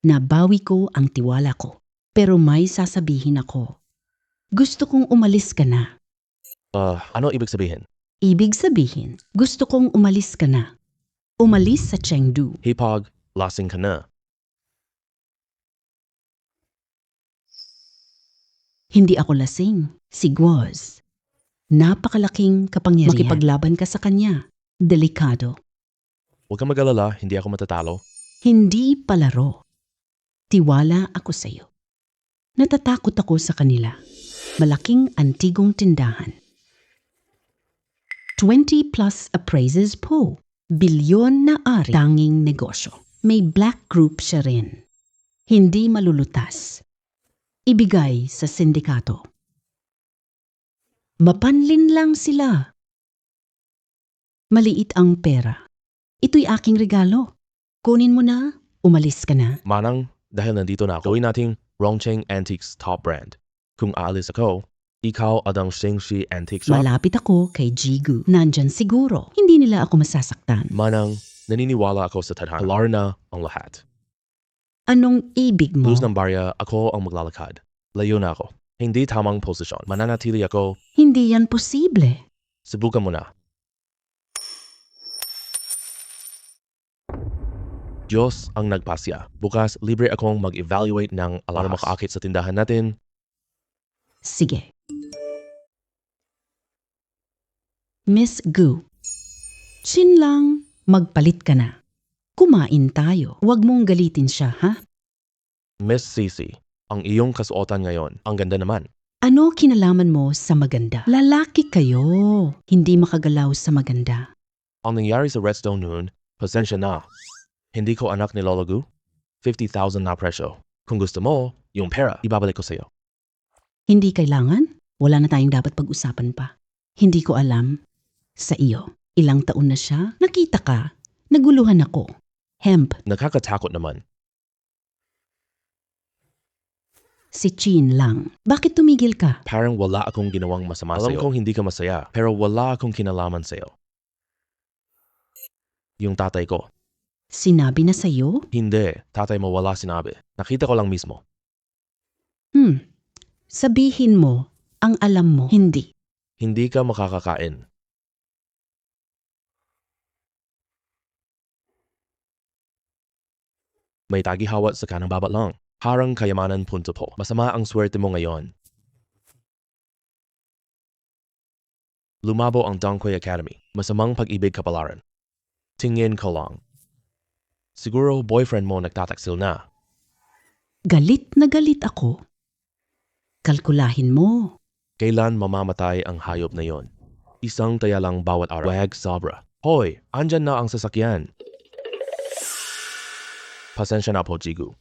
Nabawi ko ang tiwala ko, pero may sasabihin ako. Gusto kong umalis ka na. Ano ibig sabihin? Ibig sabihin, gusto kong umalis ka na. Umalis sa Chengdu. Hipag, lasing ka na. Hindi ako lasing, si Guoz. Napakalaking kapangyarihan. Makipaglaban ka sa kanya. Delikado. Huwag kang mag-alala, hindi ako matatalo. Hindi palaro. Tiwala ako sa iyo. Natatakot ako sa kanila. Malaking antigong tindahan. 20 plus appraisers po. Bilyon na ari. Tanging negosyo. May black group siya rin. Hindi malulutas. Ibigay sa sindikato. Mapanlin lang sila. Maliit ang pera. Ito'y aking regalo. Kunin mo na, umalis ka na. Manang, dahil nandito na ako, gawin nating Rongcheng Antiques top brand. Kung aalis ako, ikaw at ang Shengxi Antique Shop. Malapit ako kay Jigu. Nandyan siguro. Hindi nila ako masasaktan. Manang, naniniwala ako sa tadhana. Alar na ang lahat. Anong ibig mo? Luz ng barya, ako ang maglalakad. Layo na ako. Hindi tamang posisyon. Mananatili ako. Hindi yan posible. Subukan mo na. Diyos ang nagpasya. Bukas, libre akong mag-evaluate ng alahas. Para makaakit sa tindahan natin. Sige. Miss Gu. Chinlang, magpalit ka na. Kumain tayo. Huwag mong galitin siya, ha? Miss Cici, ang iyong kasuotan ngayon, ang ganda naman. Ano kinalaman mo sa maganda? Lalaki kayo. Hindi makagalaw sa maganda. Ang nangyari sa Redstone noon, pasensya na. Hindi ko anak ni Lolo Gu. 50,000 na presyo. Kung gusto mo, yung pera, ibabalik ko sa'yo. Hindi kailangan. Wala na tayong dapat pag-usapan pa. Hindi ko alam. Sa iyo. Ilang taon na siya. Nakita ka. Naguluhan ako. Hemp. Nakakatakot naman. Si Chin lang. Bakit tumigil ka? Parang wala akong ginawang masama sa'yo. Alam kong hindi ka masaya, pero wala akong kinalaman sa'yo. Yung tatay ko. Sinabi na sa'yo? Hindi, tatay mo wala sinabi. Nakita ko lang mismo. Sabihin mo, ang alam mo, hindi. Hindi ka makakakain. May tagihawat sa kanang baba lang. Harang kayamanan punto po. Masama ang swerte mo ngayon. Lumabo ang Dongkwei Academy. Masamang pag-ibig kapalaran. Tingin ko lang. Siguro boyfriend mo nagtataksil na. Galit na galit ako. Kalkulahin mo. Kailan mamamatay ang hayop na yon? Isang taya lang bawat araw. Wag sobra. Hoy, andyan na ang sasakyan. Pasensya na po, Jigu.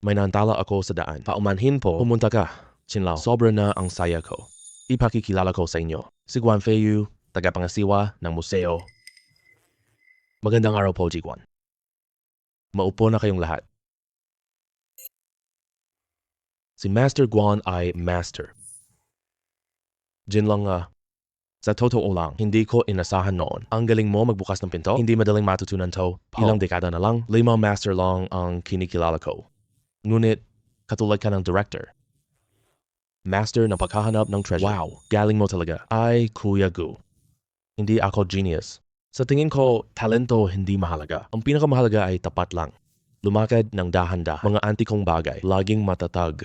May nantala ako sa daan. Paumanhin po, pumunta ka. Chinlao, sobra na ang saya ko. Ipakikilala ko sa inyo. Si Guan Feiyu, tagapangasiwa ng museo. Magandang araw po, Jiguan. Maupo na kayong lahat. Si Master Guan ay master. Jin lang sa totoo lang, hindi ko inasahan noon. Ang galing mo magbukas ng pinto, hindi madaling matutunan to. Ilang dekada na lang, 5 master lang ang kinikilala ko. Ngunit, katulad ka ng director. Master ng paghahanap ng treasure. Wow, galing mo talaga. Ay, Kuya Gu. Hindi ako genius. Sa tingin ko, talento hindi mahalaga. Ang pinakamahalaga ay tapat lang. Lumakad ng dahan-dahan. Mga antikong bagay, laging matatag.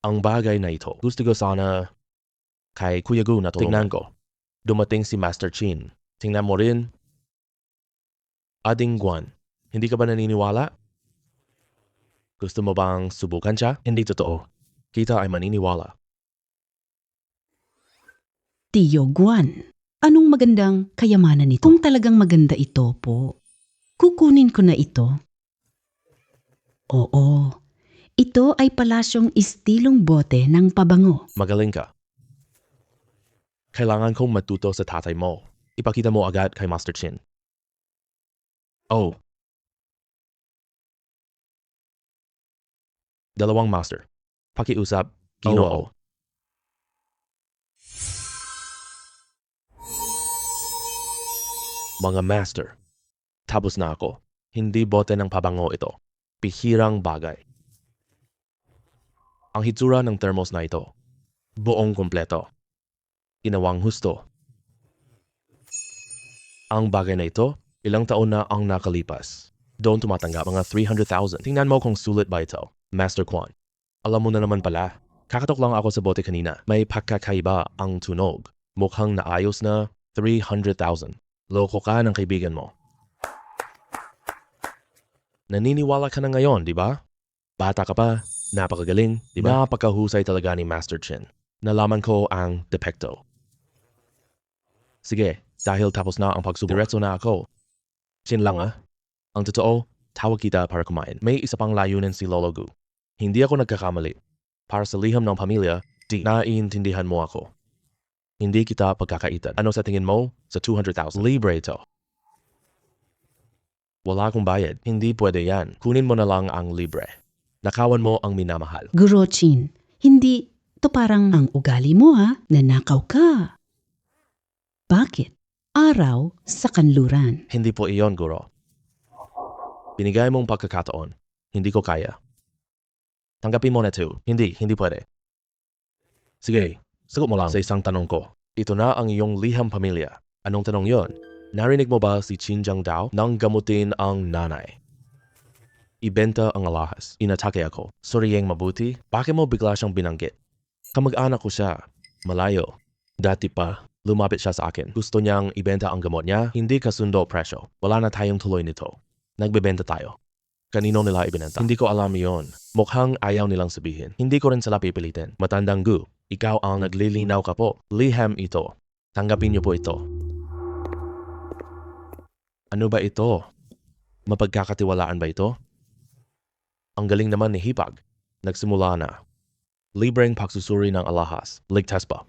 Ang bagay na ito, gusto ko sana kay Kuya Gu na tulungan. Tingnan ko. Dumating si Master Chin. Tingnan mo rin. Ading Guan, hindi ka ba naniniwala? Gusto mo bang subukan siya? Hindi totoo. Kita ay maniniwala. Tiyo Guan, anong magandang kayamanan nito? Kung talagang maganda ito po, kukunin ko na ito. Oo, ito ay palasyong istilong bote ng pabango. Magaling ka. Kailangan kong matuto sa tatay mo. Ipakita mo agad kay Master Chin. Oh. Dalawang master. Pakiusap, Ginoo. Mga master. Tapos na ako. Hindi bote ng pabango ito. Pihirang bagay. Ang hitsura ng thermos na ito. Buong kompleto. Ginawang husto. Ang bagay na ito, ilang taon na ang nakalipas. Doon tumatanggap mga 300,000. Tingnan mo kung sulit ba ito, Master Quan. Alam mo na naman pala, kakatok lang ako sa bote kanina. May pagkakaiba ang tunog. Mukhang naayos na 300,000. Loko ka ng kaibigan mo. Naniniwala ka na ngayon, di ba? Bata ka pa, napakagaling, di ba? Napakahusay talaga ni Master Chin. Nalaman ko ang depekto. Sige, dahil tapos na ang pagsubok, diretso na ako. Chin lang Ang totoo, tawag kita para kumain. May isa pang layunin si Lolo Gu. Hindi ako nagkakamali. Para sa liham ng pamilya, naiintindihan mo ako. Hindi kita pagkakaitan. Ano sa tingin mo? Sa 200,000. Libre ito. Wala akong bayad. Hindi pwede yan. Kunin mo na lang ang libre. Nakawan mo ang minamahal. Guro Chin, hindi to parang ang ugali mo nanakaw ka. Bakit? Araw sa kanluran. Hindi po iyon, Guro. Binigay mong pagkakataon. Hindi ko kaya. Tanggapin mo na ito. Hindi pwede. Sige, sagot mo lang sa isang tanong ko. Ito na ang iyong liham pamilya. Anong tanong yon? Narinig mo ba si Qin Jiangdao nang gamutin ang nanay? Ibenta ang alahas. Inatake ako. Sorryeng mabuti. Bakit mo bigla siyang binanggit? Kamag-anak ko siya. Malayo. Dati pa. Lumapit siya sa akin. Gusto niyang ibenta ang gamot niya, hindi kasundo presyo. Wala na tayong tuloy nito. Nagbebenta tayo. Kanino nila ibinenta? Hindi ko alam yon. Mukhang ayaw nilang sabihin. Hindi ko rin sila pipilitin. Matandang Gu, ikaw ang naglilinaw ka po. Liham ito. Tanggapin niyo po ito. Ano ba ito? Mapagkakatiwalaan ba ito? Ang galing naman ni Hipag. Nagsimula na. Libreng pagsusuri ng alahas. Ligtas pa.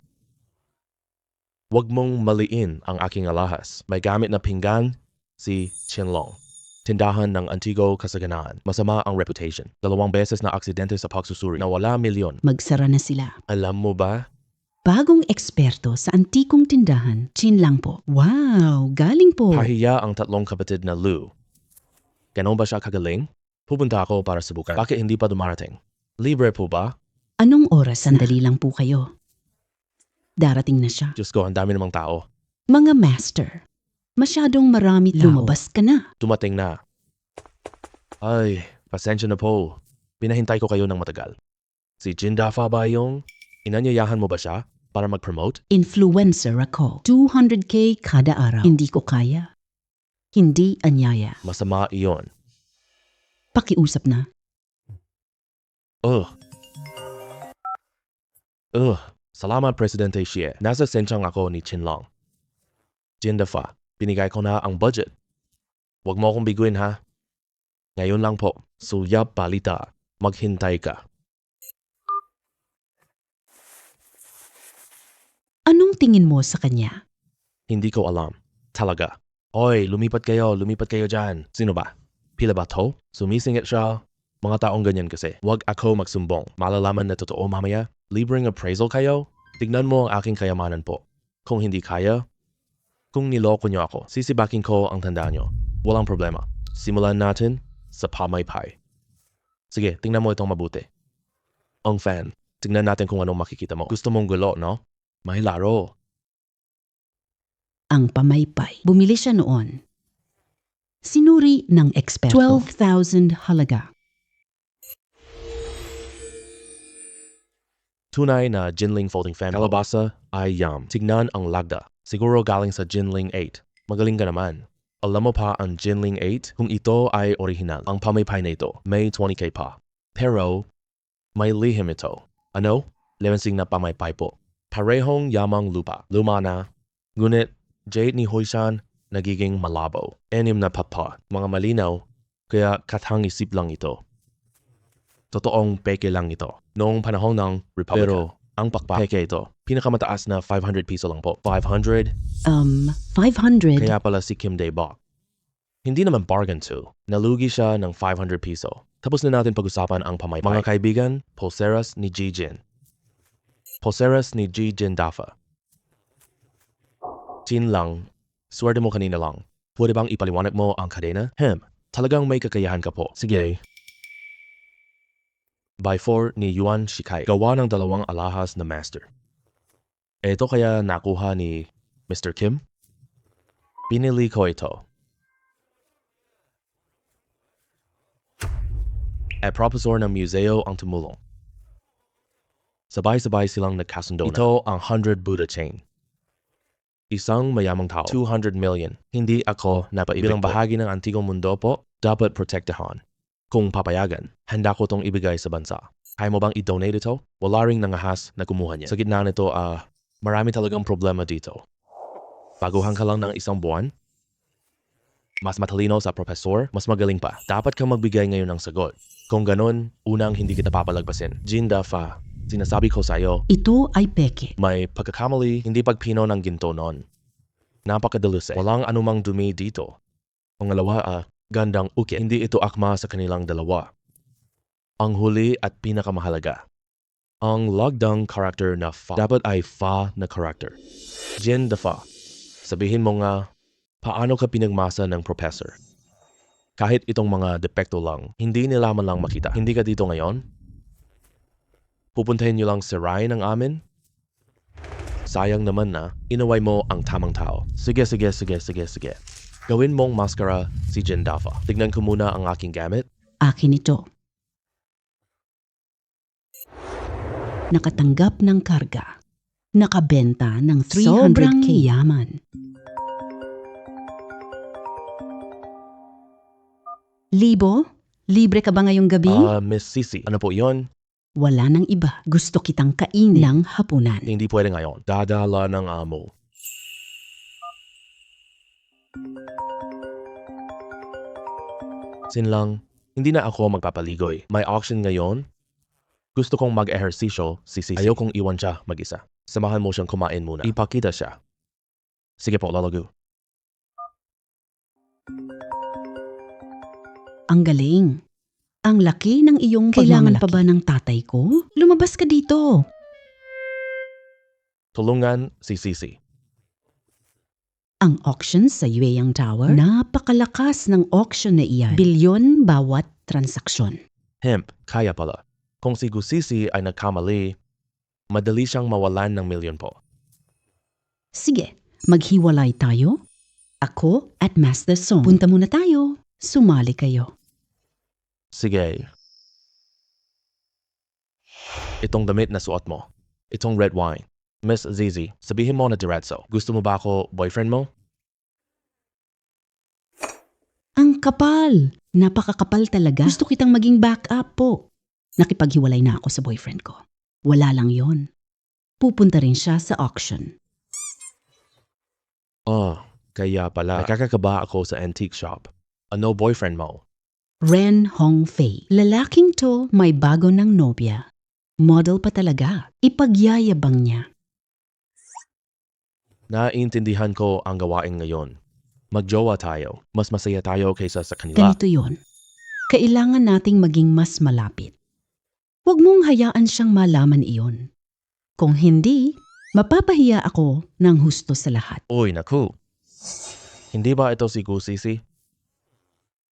Huwag mong maliin ang aking alahas. May gamit na pinggan, si Qianlong. Tindahan ng antigo kasaganaan. Masama ang reputation. 2 beses na aksidente sa pagsusuri. Nawala milyon. Magsara na sila. Alam mo ba? Bagong eksperto sa antikong tindahan, Chin lang po. Wow, galing po. Pahiya ang 3 kapatid na Lu. Ganon ba siya kagaling? Pupunta ako para subukan. Bakit hindi pa dumarating? Libre po ba? Anong oras? Sandali lang po kayo. Darating na siya. Diyos ko, ang dami namang tao. Mga master, masyadong marami tao. Lumabas ka na. Dumating na. Ay, pasensya na po. Pinahintay ko kayo ng matagal. Si Jindafa ba yung inanyayahan mo ba siya para mag-promote? Influencer ako. 200K kada araw. Hindi ko kaya. Hindi anyaya. Masama iyon. Pakiusap na. Ugh. Salamat, Presidente Xie. Nasa sensyang ako ni Chinlong. Jindafa, binigay ko na ang budget. Huwag mo akong biguin ha. Ngayon lang po, suyap balita. Maghintay ka. Anong tingin mo sa kanya? Hindi ko alam. Talaga. Oy, lumipat kayo dyan. Sino ba? Pila ba to? Sumisingit siya. Mga taong ganyan kasi. Huwag ako magsumbong. Malalaman na totoo mamaya. Libreng appraisal kayo? Tignan mo ang aking kayamanan po. Kung hindi kaya, kung niloko nyo ako, sisibakin ko ang tanda nyo. Walang problema. Simulan natin sa pamaypay. Sige, tingnan mo itong mabuti. Ang fan, tingnan natin kung anong makikita mo. Gusto mong gulo, no? May laro. Ang pamaypay. Bumili siya noon. Sinuri ng eksperto. 12,000 halaga. Tunay na Jinling folding fan. Kalabasa ay yum. Tignan ang lagda. Siguro galing sa Jinling 8. Magaling ka naman. Alam mo pa ang Jinling 8 kung ito ay original. Ang pamaypay na ito, may 20k pa. Pero, may lihim ito. Ano? Lewensing na pamaypay po. Parehong yamang lupa. Luma na. Ngunit, jade ni Hoishan nagiging malabo. 6 na papa. Mga malinaw, kaya katang isip lang ito. Totoong peke lang ito. Noong panahon ng Republika. Pero, ang peke ito, pinakamataas na 500 piso lang po. 500? 500. Kaya pala si Kim Dae-bok. Hindi naman bargain to. Nalugi siya ng 500 piso. Tapos na natin pag-usapan ang pamaypay. Mga kaibigan, pulseras ni Jijin. Pulseras ni Jijin Dafa. Chin lang, swerte mo kanina lang. Pwede bang ipaliwanag mo ang kadena? Talagang may kakayahan ka po. Sige. By 4 ni Yuan Shikai. Gawa ng 2 alahas na master. Ito kaya nakuha ni Mr. Kim? Pinili ko ito. At profesor ng museo ang tumulong. Sabay-sabay silang nagkasundo na. Ito ang 100 Buddha chain. Isang mayamang tao. 200 million. Hindi ako napaibig. Bilang bahagi ng antigong mundo po, dapat protektahan. Kung papayagan, handa ko itong ibigay sa bansa. Kaya mo bang i-donate ito? Wala ring nangahas na kumuha niya. Sa gitna nito, marami talagang problema dito. Baguhan ka lang ng 1 buwan? Mas matalino sa profesor, mas magaling pa. Dapat kang magbigay ngayon ng sagot. Kung ganon, unang hindi kita papalagpasin. Jindafa, sinasabi ko sa iyo, Ito ay peke. may pagkakamali, hindi pagpino ng ginto noon. Napakadaluse. Walang anumang dumi dito. Pangalawa, gandang ukit. Hindi ito akma sa kanilang dalawa. Ang huli at pinakamahalaga. Ang lagdang character na fa. Dapat ay fa na character. Jin the fa. Sabihin mo nga, paano ka pinagmasa ng professor? Kahit itong mga depekto lang, hindi nila man lang makita. Hindi ka dito ngayon? Pupuntahin nyo lang si Ryan ng amin? Sayang naman na, inaway mo ang tamang tao. Sige. Gawin mong maskara si Jindafa. Tignan ko muna ang aking gamit. Akin ito. Nakatanggap ng karga. Nakabenta ng 300K. Sobrang yaman. Libo? Libre ka ba ngayong gabi? Miss Sisi, ano po yon? Wala nang iba. Gusto kitang kainin ng hapunan. Hindi pwede ngayon. Dadala ng amo. Sinlang, hindi na ako magpapaligoy. May auction ngayon. Gusto kong mag-ehersisyo, Sisi. Ayaw kong iwan siya mag-isa. Samahan mo siyang kumain muna. Ipakita siya. Sige po, lalago. Ang galing. Ang laki ng iyong kailangan pa ba ng tatay ko? Lumabas ka dito. Tulungan si Sisi. Ang auction sa Yueyang Tower, napakalakas ng auction na iyan. Bilyon bawat transaksyon. Hemp, kaya pala. Kung si Gusisi ay nagkamali, madali siyang mawalan ng milyon po. Sige, maghiwalay tayo. Ako at Master Song. Punta muna tayo. Sumali kayo. Sige. Itong damit na suot mo. Itong red wine. Miss Zizi, sabihin mo na diretso. Gusto mo ba ako boyfriend mo? Ang kapal! Napakakapal talaga. Gusto kitang maging backup po. Nakipaghiwalay na ako sa boyfriend ko. Wala lang yon. Pupunta rin siya sa auction. Oh, kaya pala. Nakakakaba ako sa antique shop. Ano boyfriend mo? Ren Hongfei. Lalaking to may bago ng nobya. Model pa talaga. Ipagyayabang niya. Naiintindihan ko ang gawain ngayon. Magjowa tayo. Mas masaya tayo kaysa sa kanila. Ganito yon. Kailangan nating maging mas malapit. Huwag mong hayaan siyang malaman iyon. Kung hindi, mapapahiya ako ng husto sa lahat. Uy, naku. Hindi ba ito si Gusisi?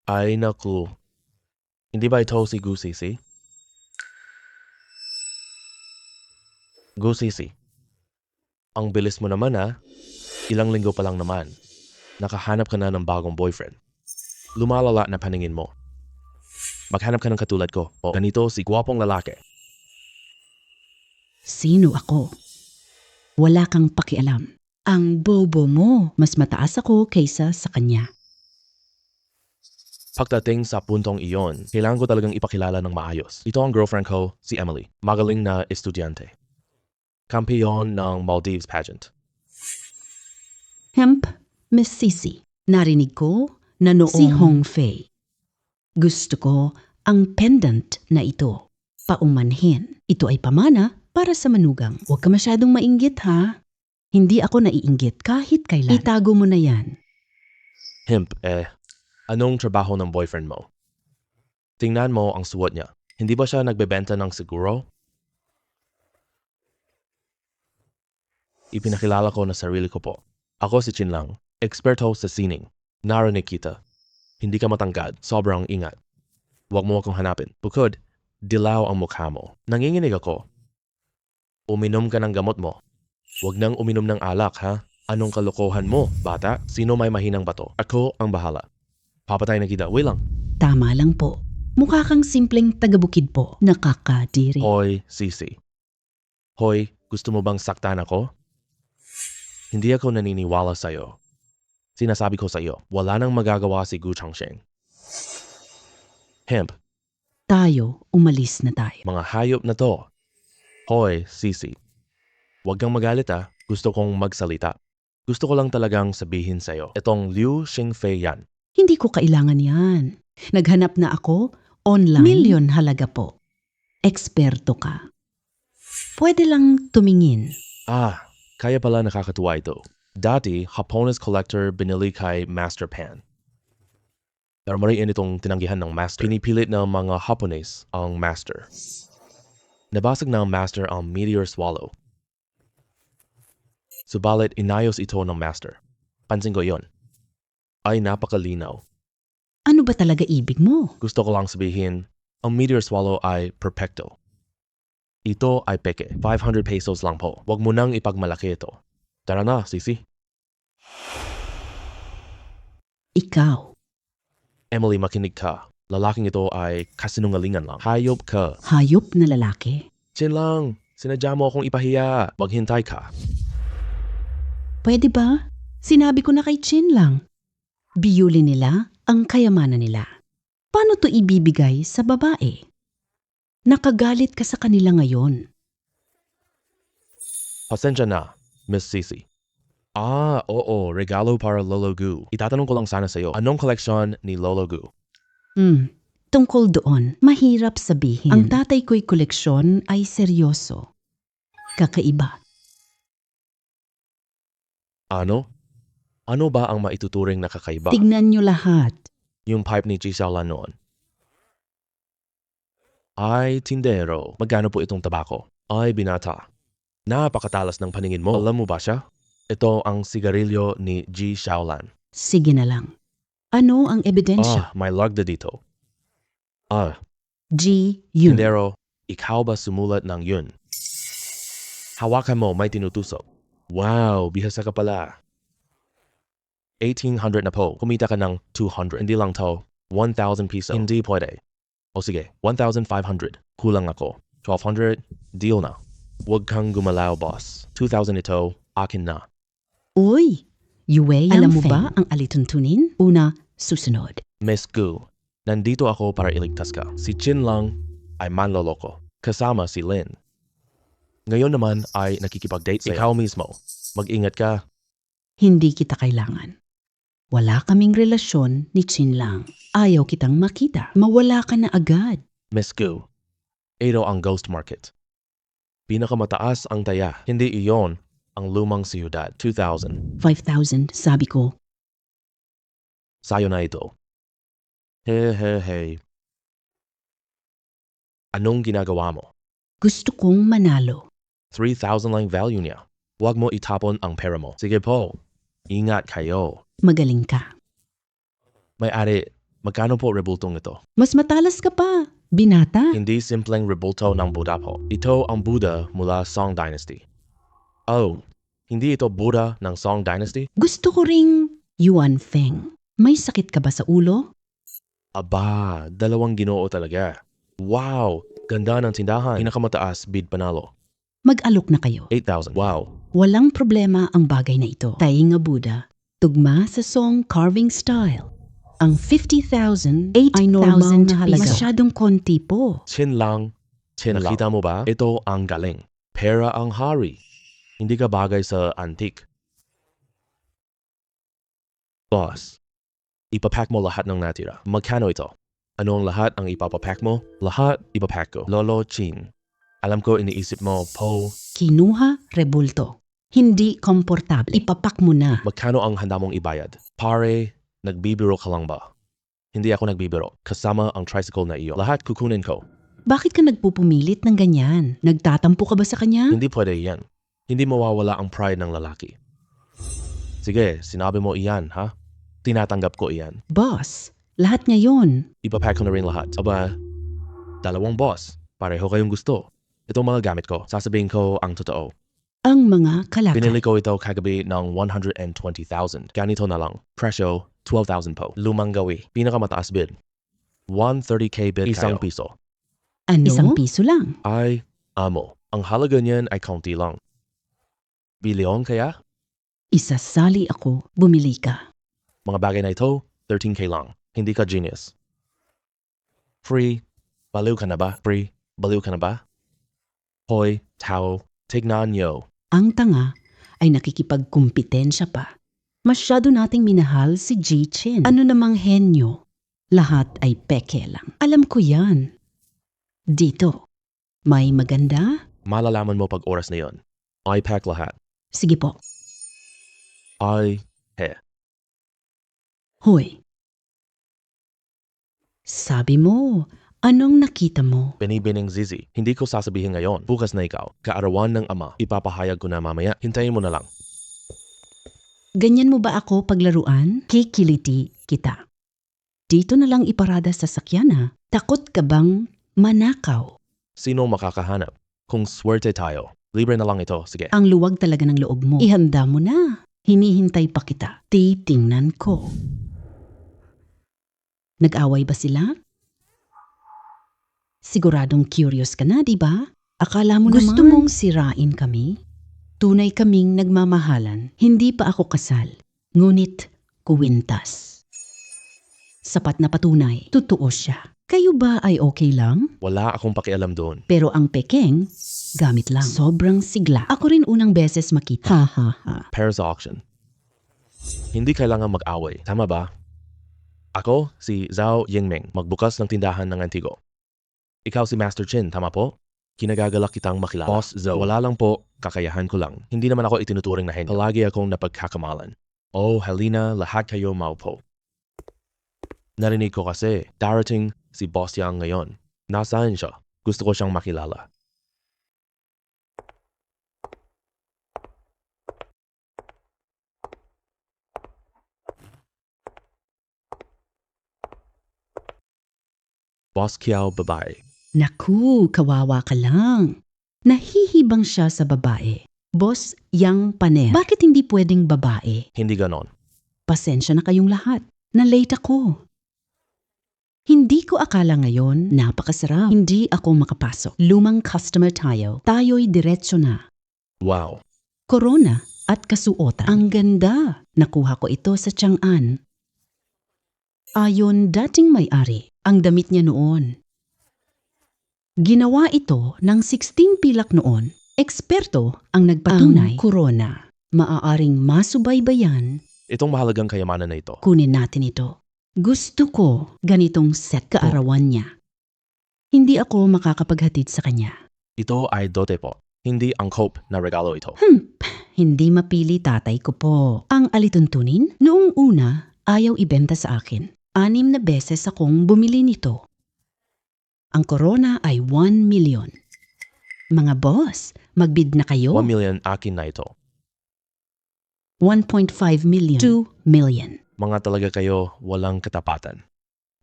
Ay, naku. Hindi ba ito si Gusisi? Gusisi. Ang bilis mo naman Ilang linggo pa lang naman. Nakahanap ka na ng bagong boyfriend. Lumalala na paningin mo. Maghanap ka ng katulad ko. O ganito si gwapong lalaki. Sino ako? Wala kang pakialam. Ang bobo mo. Mas mataas ako kaysa sa kanya. Pagdating sa puntong iyon, kailangan ko talagang ipakilala ng maayos. Ito ang girlfriend ko, si Emily. Magaling na estudyante. Kampiyon ng Maldives pageant. Hemp, Miss Sisi. Narinig ko na noong si Hongfei. Gusto ko ang pendant na ito. Paumanhin. Ito ay pamana para sa manugang. Huwag ka masyadong mainggit ha. Hindi ako naiinggit kahit kailan. Itago mo na yan. Hemp, anong trabaho ng boyfriend mo? Tingnan mo ang suot niya. Hindi ba siya nagbebenta ng siguro? Ipinakilala ko na sarili ko po. Ako si Chin Lang, eksperto sa sining. Narinig kita. Hindi ka matangkad, sobrang ingat. Huwag mo akong hanapin. Bukod, dilaw ang mukha mo. Nanginginig ako. Uminom ka ng gamot mo. Huwag nang uminom ng alak, ha? Anong kalokohan mo, bata? Sino may mahinang bato? Ako ang bahala. Papatay na kita. Wait lang. Tama lang po. Mukha kang simpleng tagabukid po. Nakakadiri. Hoy, Sisi. Hoy, gusto mo bang saktan ako? Hindi ako naniniwala sa'yo. Sinasabi ko sa'yo, wala nang magagawa si Gu Changsheng. Hemp, Tayo, umalis na tayo. mga hayop na to. Hoy, Sisi. Huwag kang magalit Gusto kong magsalita. Gusto ko lang talagang sabihin sa'yo. Itong Liu Xingfei yan. Hindi ko kailangan yan. Naghanap na ako online. Milyon halaga po. Eksperto ka. Pwede lang tumingin. Kaya pala nakakatuwa ito. Dati, Japanese collector binili kay Master Pan. Pero mariin itong tinanggihan ng Master. Pinipilit ng mga Japanese ang Master. Nabasag ng Master ang Meteor Swallow. Subalit inayos ito ng Master. Pansin ko yon. Ay napakalinaw. Ano ba talaga ibig mo? Gusto ko lang sabihin, ang Meteor Swallow ay perfecto. Ito ay peke. 500 pesos lang po. Huwag mo nang ipagmalaki ito. Tara na, Sisi. Ikaw. Emily, makinig ka. Lalaking ito ay kasinungalingan lang. Hayop ka. Hayop na lalaki. Chin lang. Sinadya mo akong ipahiya. Maghintay ka. Pwede ba? Sinabi ko na kay Chin lang. Biyuli nila ang kayamanan nila. Paano to ibibigay sa babae? Nakagalit ka sa kanila ngayon. Pasensya na, Miss Sisi. Oo, regalo para Lolo Gu. Itatanong ko lang sana sa'yo, anong koleksyon ni Lolo Gu? Tungkol doon, mahirap sabihin. Ang tatay ko'y koleksyon ay seryoso. Kakaiba. Ano? Ano ba ang maituturing na kakaiba? Tignan nyo lahat. Yung pipe ni Chi Xiaolan noon. Ay, tindero. Magkano po itong tabako? Ay, binata. Napakatalas ng paningin mo. Alam mo ba siya? Ito ang sigarilyo ni G. Shaolan. Sige na lang. Ano ang ebidensya? May lagda dito. G. Yun. Tindero, ikaw ba sumulat ng yun? Hawakan mo, may tinutusok. Wow, bihasa ka pala. 1,800 na po. Kumita ka ng 200. Hindi lang to. 1,000 piso. Hindi pwede. O sige, 1,500. Kulang ako. 1,200. Deal na. Huwag kang gumalaw, boss. 2,000 ito, akin na. Uy! Yue, alam mo ba ang alituntunin? Una, susunod. Miss Gu, nandito ako para iligtas ka. Si Chin lang ay manloloko. Kasama si Lin. Ngayon naman ay nakikipag-date sa'yo. Ikaw mismo. Mag-ingat ka. Hindi kita kailangan. Wala kaming relasyon ni Chin lang. Ayaw kitang makita. Mawala ka na agad. Miss Gu, ito ang ghost market. Pinakamataas ang taya. Hindi iyon ang lumang siyudad. 2,000. 5,000, sabi ko. Sayo na ito. Hey. Anong ginagawa mo? Gusto kong manalo. 3,000 lang value niya. Huwag mo itapon ang pera mo. Sige po. Ingat kayo. Magaling ka. May-ari, magkano po rebultong ito? Mas matalas ka pa. Binata. Hindi simpleng rebulto ng Buddha po. Ito ang Buddha mula Song Dynasty. Oh, hindi ito Buddha ng Song Dynasty? Gusto ko ring Yuan Feng. May sakit ka ba sa ulo? Aba, dalawang ginoo talaga. Wow, ganda ng tindahan. Pinakamataas, bid panalo. Mag-alok na kayo. 8,000. Wow. Walang problema ang bagay na ito. Tainga Buddha, tugma sa song carving style. Ang 50,000 ay normal na halaga. Masyadong konti po. Chin lang. Nakita mo ba? Ito ang galing. Pera ang hari. Hindi ka bagay sa antique. Boss, ipapack mo lahat ng natira. Magkano ito? Ano ang lahat ang ipapapack mo? Lahat ipapack ko. Lolo Chin. Alam ko iniisip mo, po, Kinuha, rebulto. Hindi komportable. Ipapak mo na. magkano ang handa mong ibayad? Pare, nagbibiro ka lang ba? Hindi ako nagbibiro. Kasama ang tricycle na iyo. Lahat kukunin ko. Bakit ka nagpupumilit ng ganyan? Nagtatampo ka ba sa kanya? Hindi pwede yan. Hindi mawawala ang pride ng lalaki. Sige, sinabi mo iyan, ha? Tinatanggap ko iyan. Boss, lahat ngayon. Ipapack ko na rin lahat. Aba, dalawang boss. Pareho kayong gusto. Itong mga gamit ko, sasabihin ko ang totoo. Ang mga kalakal. Binili ko ito kagabi ng 120,000. Ganito na lang. Presyo, 12,000 po. Lumang gawi. Pinakamataas bid. 130k bid Ano? isang piso. Isang piso lang. Ay, amo. Ang halaga niyan ay kaunti lang. Bilyon kaya? Isasali ako, bumili ka. Mga bagay na ito, 13k lang. Hindi ka genius. Free. Baliw ka na ba? Free. Baliw ka na ba? Hoy, tao, tignan niyo. Ang tanga ay nakikipagkumpitensya pa. Masyado nating minahal si Ji Chen. Ano namang henyo? Lahat ay peke lang. Alam ko yan. Dito, may maganda? Malalaman mo pag oras na yon. I-pack lahat. Sige po. Hoy. Sabi mo, anong nakita mo? Binibining Zizi. Hindi ko sasabihin ngayon. Bukas na ikaw. Kaarawan ng ama. Ipapahayag ko na mamaya. Hintayin mo na lang. Ganyan mo ba ako paglaruan? Kikiliti kita. Dito na lang iparada sa sakyan ha. Takot ka bang manakaw? Sino makakahanap? Kung swerte tayo, libre na lang ito. Sige. Ang luwag talaga ng loob mo. Ihanda mo na. Hinihintay pa kita. Titingnan ko. Nag-away ba sila? Siguradong curious ka na, di ba? Akala mo gusto mong sirain kami? Tunay kaming nagmamahalan. Hindi pa ako kasal. Ngunit, kuwintas. Sapat na patunay. Totoo siya. Kayo ba ay okay lang? Wala akong pakialam doon. Pero ang pekeng, gamit lang. Sobrang sigla. Ako rin unang beses makita. Ha ha ha. Paris auction. Hindi kailangan mag-away. Tama ba? Ako, si Zhao Yingming, magbukas ng tindahan ng Antigo. Ikaw si Master Chin, tama po? Kinagagalak kitang makilala. Boss Zhao, wala lang po, kakayahan ko lang. Hindi naman ako itinuturing na henyo. Palagi akong napagkakamalan. Oh, halina, lahat kayo maupo. Narinig ko kasi, darating si Boss Yang ngayon. Nasaan siya? Gusto ko siyang makilala. Boss Kiao babae. Naku, kawawa ka lang. Nahihibang siya sa babae. Boss Yang Paner. Bakit hindi pwedeng babae? Hindi ganon. Pasensya na kayong lahat. Na-late ako. Hindi ko akala ngayon, napakasarap. Hindi ako makapasok. Lumang customer tayo. Tayo'y diretso na. Wow. Corona at kasuotan. Ang ganda. Nakuha ko ito sa Chang'an. Ayon dating may-ari, ang damit niya noon. Ginawa ito ng 16 pilak noon. Eksperto ang nagpatunay. Ang corona. Maaaring masubaybayan. Itong mahalagang kayamanan na ito. Kunin natin ito. Gusto ko ganitong set kaarawan niya. Hindi ako makakapaghatid sa kanya. Ito ay dote po. Hindi angkop na regalo ito. Hindi mapili tatay ko po. Ang alituntunin, noong una, ayaw ibenta sa akin. 6 na beses akong bumili nito. Ang corona ay 1 million. Mga boss, magbid na kayo. 1 million akin na ito. 1.5 million. 2 million. Mga talaga kayo walang katapatan.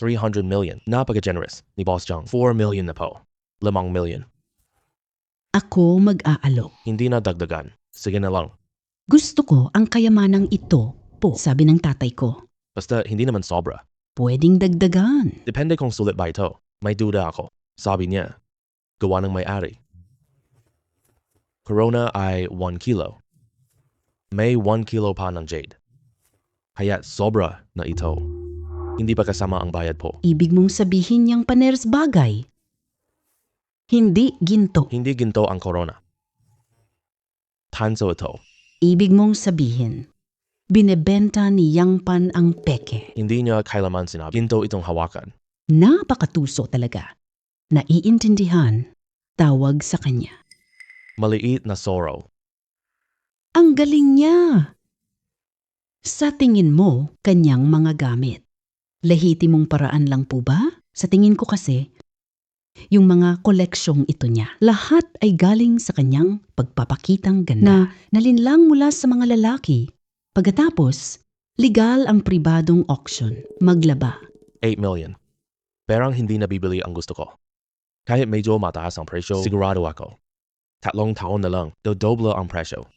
300 million. Napaka-generous ni Boss Jung. 4 million na po. 5 million. Ako mag-aalok. Hindi na dagdagan. Sige na lang. Gusto ko ang kayamanang ito po, sabi ng tatay ko. Basta hindi naman sobra. Pwedeng dagdagan. Depende kung sulit ba ito. May duda ako. Sabi niya. Gawa ng may-ari. Corona ay 1 kilo. May 1 kilo pa ng jade. Kaya sobra na ito. Hindi pa kasama ang bayad po. Ibig mong sabihin yung Paners bagay. Hindi ginto. Hindi ginto ang corona. Tanso ito. Ibig mong sabihin, binebenta ni Yang Pan ang peke. Hindi niya kailaman sinabi. Ginto itong hawakan. Napakatuso talaga. Naiintindihan, tawag sa kanya. Maliit na sorrow. Ang galing niya! Sa tingin mo, kanyang mga gamit. Lehitimong paraan lang po ba? Sa tingin ko kasi, yung mga koleksyong ito niya, lahat ay galing sa kanyang pagpapakitang ganda na nalinlang mula sa mga lalaki. Pagkatapos, legal ang pribadong auction, maglaba. 8 million. Perang hindi nabibili ang gusto ko. Kahit medyo mataas ang presyo, sigurado ako. 3 taon na lang, dodoble ang presyo.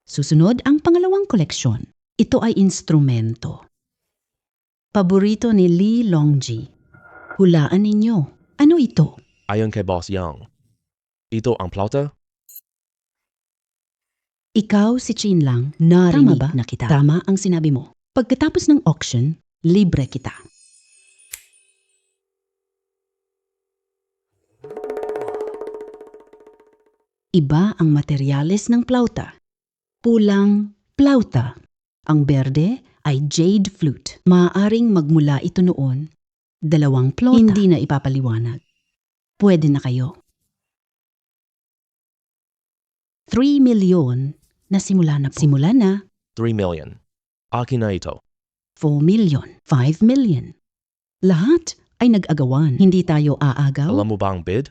Susunod ang pangalawang koleksyon. Ito ay instrumento. Paborito ni Lee Longji. Hulaan ninyo. Ano ito? Ayon kay Boss Young, ito ang plauta. Ikaw si Chin lang. Narinig na kita. Tama ang sinabi mo. Pagkatapos ng auction, libre kita. Iba ang materyales ng plauta. Pulang plauta. Ang berde ay jade flute. Maaaring magmula ito noon. 2 plauta. Hindi na ipapaliwanag. Pwede na kayo. 3 million na simula na po. Simula na. 3 million. Akin na ito. 4 million. 5 million. Lahat ay nag-agawan. Hindi tayo aagaw. Alam mo ba ang bid?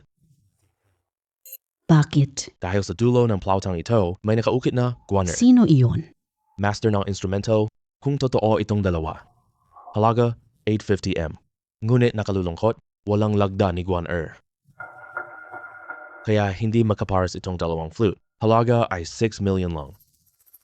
Bakit? Dahil sa dulo ng plautang ito, may nakaukit na guaner. Sino iyon? Master ng instrumento, kung totoo itong dalawa. Halaga, 850M. Ngunit nakalulungkot, walang lagda ni Guan Er. Kaya hindi makaparas itong dalawang flute. Halaga ay 6 million lang.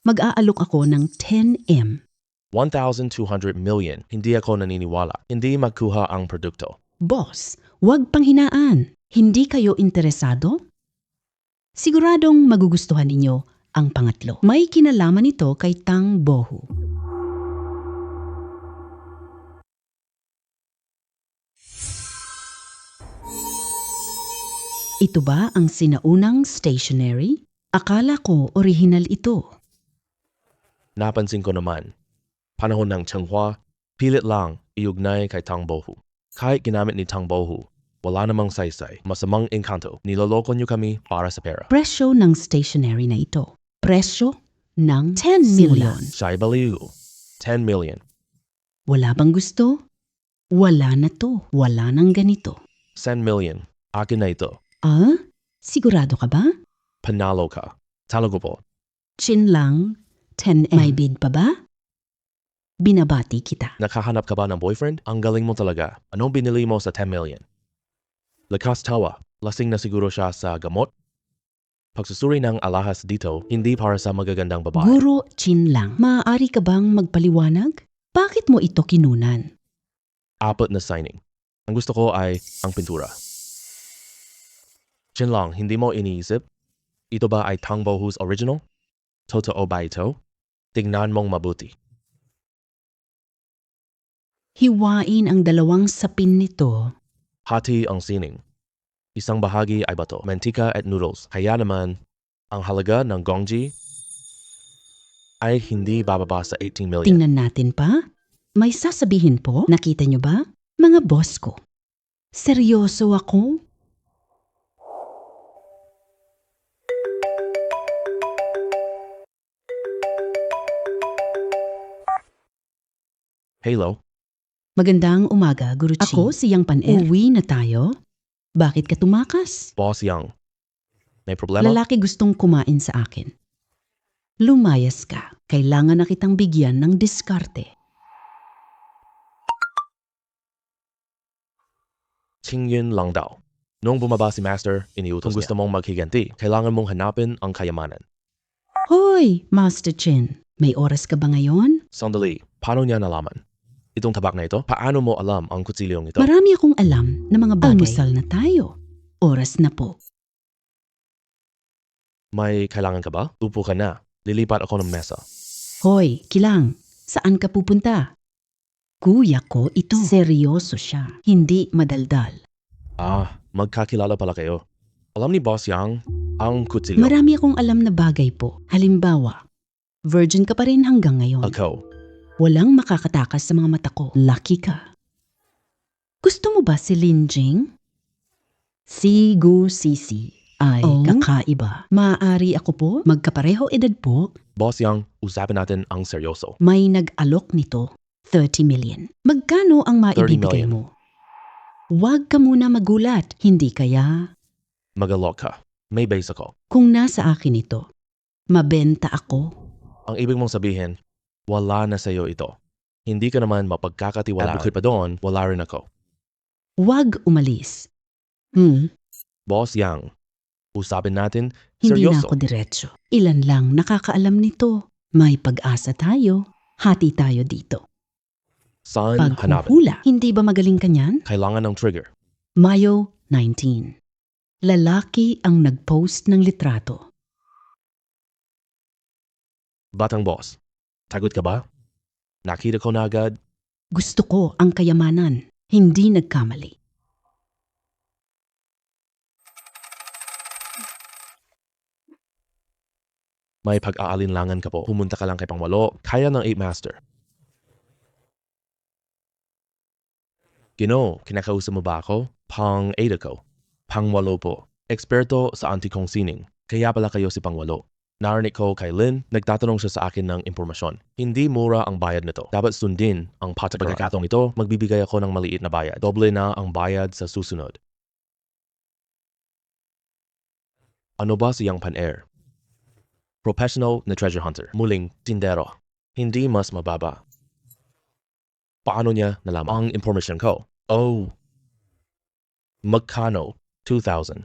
Mag-aalok ako ng 10M. 1,200 million. Hindi ako naniniwala. Hindi magkuha ang produkto. Boss, wag panghinaan. Hindi kayo interesado? Siguradong magugustuhan ninyo ang pangatlo. May kinalaman ito kay Tang Bohu. Ito ba ang sinaunang stationery? Akala ko orihinal ito. Napansin ko naman, panahon ng Chenghua, pilit lang iugnay kay Tang Bohu. Kahit ginamit ni Tang Bohu, wala namang saysay, masamang engkanto, niloloko niyo kami para sa pera. Presyo ng stationery na ito. Presyo ng 10 million. Siya'y baliw. 10 million. Wala bang gusto? Wala na to. Wala nang ganito. 10 million. Akin na ito. Ah? Sigurado ka ba? Panalo ka. Talago po. Chin lang, 10M. May bid pa ba? binabati kita. Nakahanap ka ba ng boyfriend? Ang galing mo talaga. Anong binili mo sa 10 million? Lakas tawa. Lasing na siguro siya sa gamot? Pagsusuri ng alahas dito, hindi para sa magagandang babae. Guro Chin lang, maaari ka bang magpaliwanag? Bakit mo ito kinunan? 4 na signing. Ang gusto ko ay ang pintura. Chinlong, hindi mo iniisip? Ito ba ay Tang Bohu's original? Totoo ba ito? Tingnan mong mabuti. Hiwain ang dalawang sapin nito. Hati ang sining. Isang bahagi ay bato, mantika at noodles. Kaya naman, ang halaga ng gongji ay hindi bababa sa 18 million. Tingnan natin pa. May sasabihin po, nakita nyo ba? Mga boss ko. Seryoso ako? Halo, Magandang umaga, Guruchi. Ako si Yang Pan-er. Uwi na tayo? Bakit ka tumakas? Boss Yang. May problema? Lalaki gustong kumain sa akin. Lumayas ka. Kailangan na kitang bigyan ng diskarte. Qingyun lang daw. Nung bumaba si Master, iniutos kung gusto mong maghiganti, kailangan mong hanapin ang kayamanan. Hoy, Master Chin. May oras ka ba ngayon? Sandali, paano niya nalaman? Itong tabak na ito, paano mo alam ang kutsilyong ito? Marami akong alam na mga bagay. Almusal na tayo. Oras na po. May kailangan ka ba? Upo ka na. Lilipat ako ng mesa. Hoy, Kilang. Saan ka pupunta? Kuya ko ito. Seryoso siya. Hindi madaldal. Magkakilala pala kayo. Alam ni Boss Yang ang kutsilyo. Marami akong alam na bagay po. Halimbawa, virgin ka pa rin hanggang ngayon. Ako, Walang makakatakas sa mga mata ko. Lucky ka. Gusto mo ba si Lin Jing? Si Gu Sisi ay kakaiba. Maaari ako po, magkapareho edad po. Boss Yang, usapin natin ang seryoso. May nag-alok nito, 30 million. Magkano ang 30 maibibigay million. mo? Huwag ka muna magulat. Hindi kaya? Mag-alok ka. May base ako. Kung nasa akin ito, mabenta ako. Ang ibig mong sabihin, wala na sa'yo ito. Hindi ka naman mapagkakatiwalaan. At bukod pa doon, wala rin ako. Huwag umalis. Boss Yang, usapin natin Hindi na seryoso. ako diretso. Ilan lang nakakaalam nito. May pag-asa tayo. Hati tayo dito. Saan hanapin? Paghuhula, hindi ba magaling ka niyan? Kailangan ng trigger. Mayo 19. Lalaki ang nag-post ng litrato. Batang boss, tagot ka ba? Nakita ko na agad. Gusto ko ang kayamanan, hindi nagkamali. May pag-aalinlangan ka po. Pumunta ka lang kay Pangwalo. Kaya ng 8 Master. Gino, kinakausap mo ba ako? Pang-8 ako. Pangwalo po. Eksperto sa antikong sining. Kaya pala kayo si Pangwalo. Narinig ko kay Lynn, nagtatanong siya sa akin ng impormasyon. Hindi mura ang bayad nito. Dapat sundin ang patakaran. Pagkakataong ito, magbibigay ako ng maliit na bayad. Doble na ang bayad sa susunod. Ano ba si Yang Pan-er? Professional na treasure hunter. Muling tindero. Hindi mas mababa. Paano niya nalaman ang information ko? Magkano? 2,000.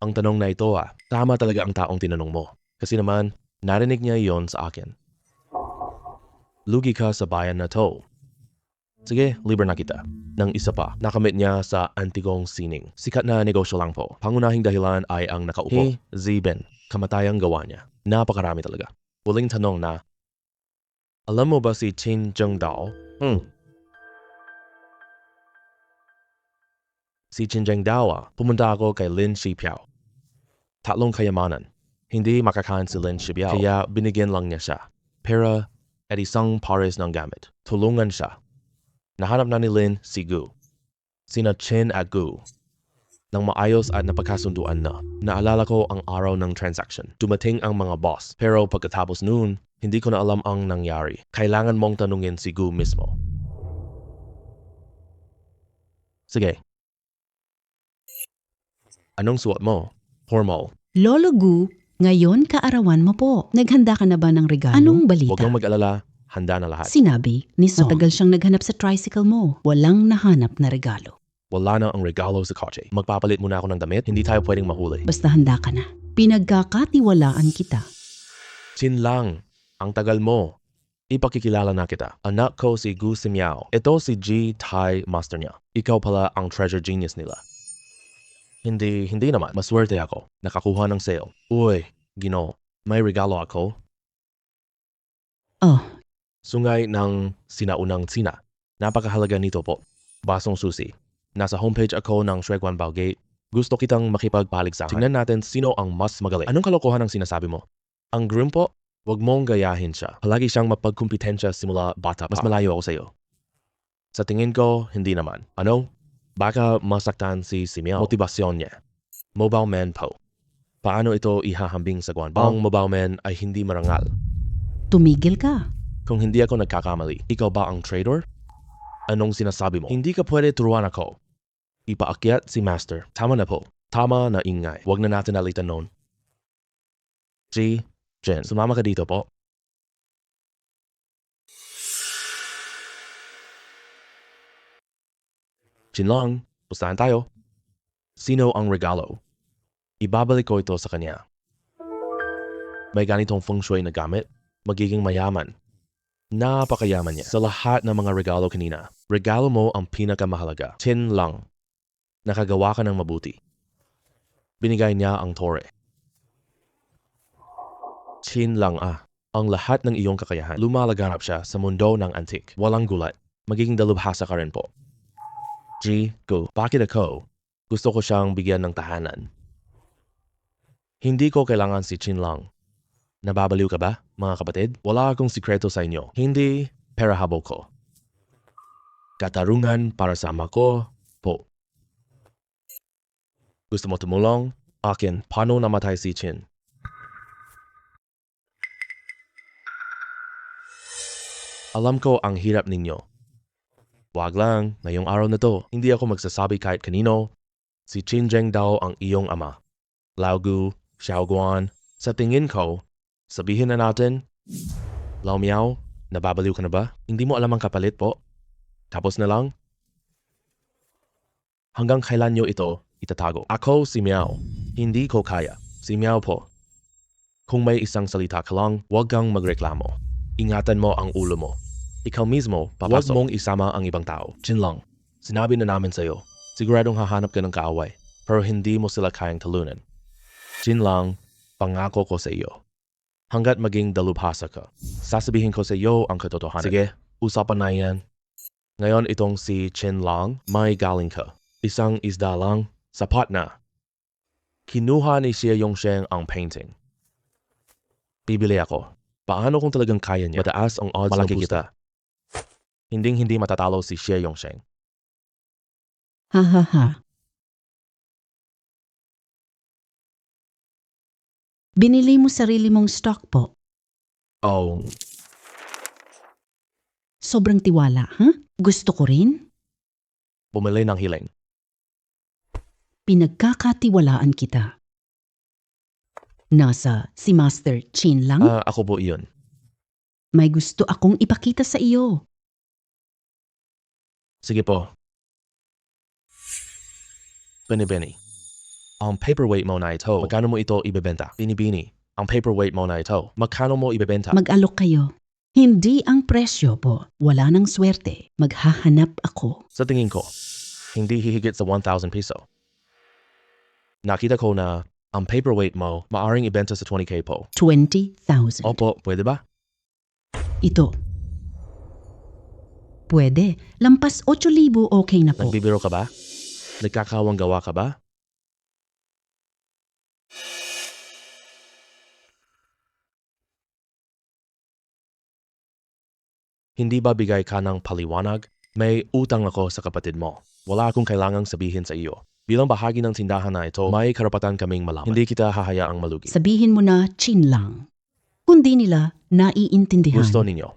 Ang tanong na ito tama talaga ang taong tinanong mo. Kasi naman, narinig niya iyon sa akin. Lugi ka sa bayan na to. Sige, libre na kita. Nang isa pa, nakamit niya sa antigong sining. Sikat na negosyo lang po. Pangunahing dahilan ay ang nakaupo. Ziben, kamatayang gawa niya. Napakarami talaga. Huling tanong na, alam mo ba si Qin Zhengdao? Si Qin Zhengdao pumunta ako kay Lin Shipiao. 3 kayamanan. Hindi makakain si Lin Shipiao, kaya binigyan lang niya siya. Pera at isang pares ng gamit. Tulungan siya. Nahanap na ni Lin si Gu. Sina Chin at Gu. Nang maayos at napagkasunduan na, naalala ko ang araw ng transaction. Dumating ang mga boss, pero pagkatapos noon, hindi ko na alam ang nangyari. Kailangan mong tanungin si Gu mismo. Sige. Anong suot mo? Formal. Lolo Gu, Ngayon, kaarawan mo po. Naghanda ka na ba ng regalo? Anong balita? Huwag kang mag-alala, handa na lahat. Sinabi ni Song. Matagal siyang naghanap sa tricycle mo. Walang nahanap na regalo. Wala na ang regalo sa kotse. Magpapalit muna ako ng damit, hindi tayo pwedeng mahuli. Basta handa ka na. Pinagkakatiwalaan kita. Chin lang, ang tagal mo. Ipakikilala na kita. Anak ko si Gu Simiao. Ito si G Thai master niya. Ikaw pala ang treasure genius nila. Hindi naman. Maswerte ako. Nakakuha ng sale. Uy, Gino, may regalo ako. Oh, Sungay ng sinaunang Tsina. Napakahalaga nito po. Basong susi. Nasa homepage ako ng Shueguan Baogate. Gusto kitang makipagpaligsahan. Tingnan natin sino ang mas magaling. Anong kalokohan ang sinasabi mo? Ang groom po? Huwag mong gayahin siya. Palagi siyang mapagkumpetensya simula bata pa. Mas malayo ako sa iyo. Sa tingin ko, hindi naman. Ano? Baka masaktan si Simiao. Motibasyon niya. Mobile man po. Paano ito ihahambing sa Guanbao? Ang mobile man ay hindi marangal. tumigil ka. Kung hindi ako nagkakamali, ikaw ba ang trader? Anong sinasabi mo? Hindi ka pwede turuan ako. Ipaakyat si Master. Tama na po. Tama na ingay. Huwag na natin alitan noon. Jen, sumama ka dito po. Chinlong, pustahan tayo. Sino ang regalo? Ibabalik ko ito sa kanya. May ganitong feng shui na gamit, magiging mayaman. Napakayaman niya. Sa lahat ng mga regalo kanina, regalo mo ang pinakamahalaga. Chinlong. Nakagawa ka ng mabuti. Binigay niya ang tore. Chinlong ang lahat ng iyong kakayahan. Lumalaganap siya sa mundo ng antique. Walang gulat. Magiging dalubhasa ka rin po. Go. Bakit ako? Gusto ko siyang bigyan ng tahanan. Hindi ko kailangan si Chinlong. Nababaliw ka ba, mga kapatid? Wala akong sikreto sa inyo. Hindi pera habol ko. Katarungan para sa ama ko po. Gusto mo tumulong? Akin, paano namatay si Chin? Alam ko ang hirap ninyo. Wag lang, ngayong araw na to, hindi ako magsasabi kahit kanino. Si Qin Zheng daw ang iyong ama. Lao Gu, Xiao Guan, sa tingin ko, sabihin na natin, Lao Miao, nababaliw ka na ba? Hindi mo alam ang kapalit po? Tapos na lang? Hanggang kailan nyo ito itatago? Ako si Miao. Hindi ko kaya. Si Miao po. Kung may isang salita ka lang, huwag kang magreklamo. Ingatan mo ang ulo mo. Ikaw mismo, papasok. Huwag mong isama ang ibang tao. Chinlong, sinabi na namin sa'yo, siguradong hahanap ka ng kaaway, pero hindi mo sila kayang talunan. Chinlong, pangako ko sa iyo. Hanggat maging dalubhasa ka, sasabihin ko sa iyo ang katotohanan. Sige, usapan na yan. Ngayon itong si Chinlong, may galing ka. Isang isda lang, sapat na. Kinuha ni Xie Yongsheng ang painting. Bibili ako. Paano kung talagang kaya niya? Mataas ang odds ng kita. Hindi matatalo si Xie Yongsheng. Ha ha ha. Binili mo sarili mong stock po. Oh, Sobrang tiwala, ha? Gusto ko rin. bumili ng hiling. Pinagkakatiwalaan kita. Nasa si Master Chin lang? Ako po iyon. May gusto akong ipakita sa iyo. Sige po. Bini-bini. Ang paperweight mo na ito, magkano mo ito ibebenta? Bini-bini. Ang paperweight mo na ito, magkano mo ibebenta? Mag-alok kayo. Hindi ang presyo po. Wala nang swerte. Maghahanap ako. Sa tingin ko, hindi hihigit sa 1,000 piso. Nakita ko na ang paperweight mo maaring ibenta sa 20k po. 20,000. Opo, pwede ba? Ito. Pwede. Lampas 8,000 okay na po. Nagbibiro ka ba? Nagkakawang gawa ka ba? Hindi ba bigay ka ng paliwanag? May utang ako sa kapatid mo. Wala akong kailangang sabihin sa iyo. Bilang bahagi ng tindahan na ito, may karapatan kaming malaman. Hindi kita hahayaang malugi. Sabihin mo na Chin lang. Kundi nila naiintindihan. Gusto ninyo.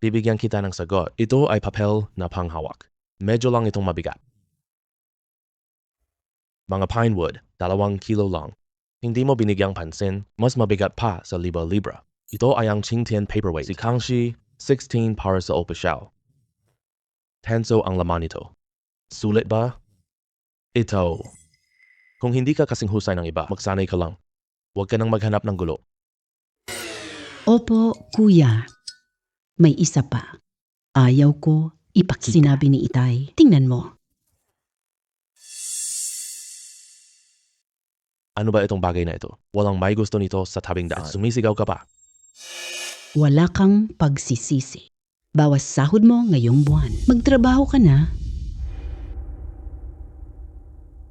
Bibigyan kita ng sagot. Ito ay papel na panghawak. Medyo lang itong mabigat. Mga pine wood, 2 kilo lang. Hindi mo binigyang pansin, mas mabigat pa sa libra-libra. Ito ay ang Qingtian paperweight. Si Kangxi, 16 para sa opisyal. Tenso ang laman nito. Sulit ba? Ito. Kung hindi ka kasing husay ng iba, magsanay ka lang. Huwag ka nang maghanap ng gulo. Opo, kuya. May isa pa. Ayaw ko ipakita. Sinabi ni Itay. Tingnan mo. Ano ba itong bagay na ito? Walang may gusto nito sa tabing daan. Sumisigaw ka pa. Wala kang pagsisisi. Bawas sahod mo ngayong buwan. Magtrabaho ka na.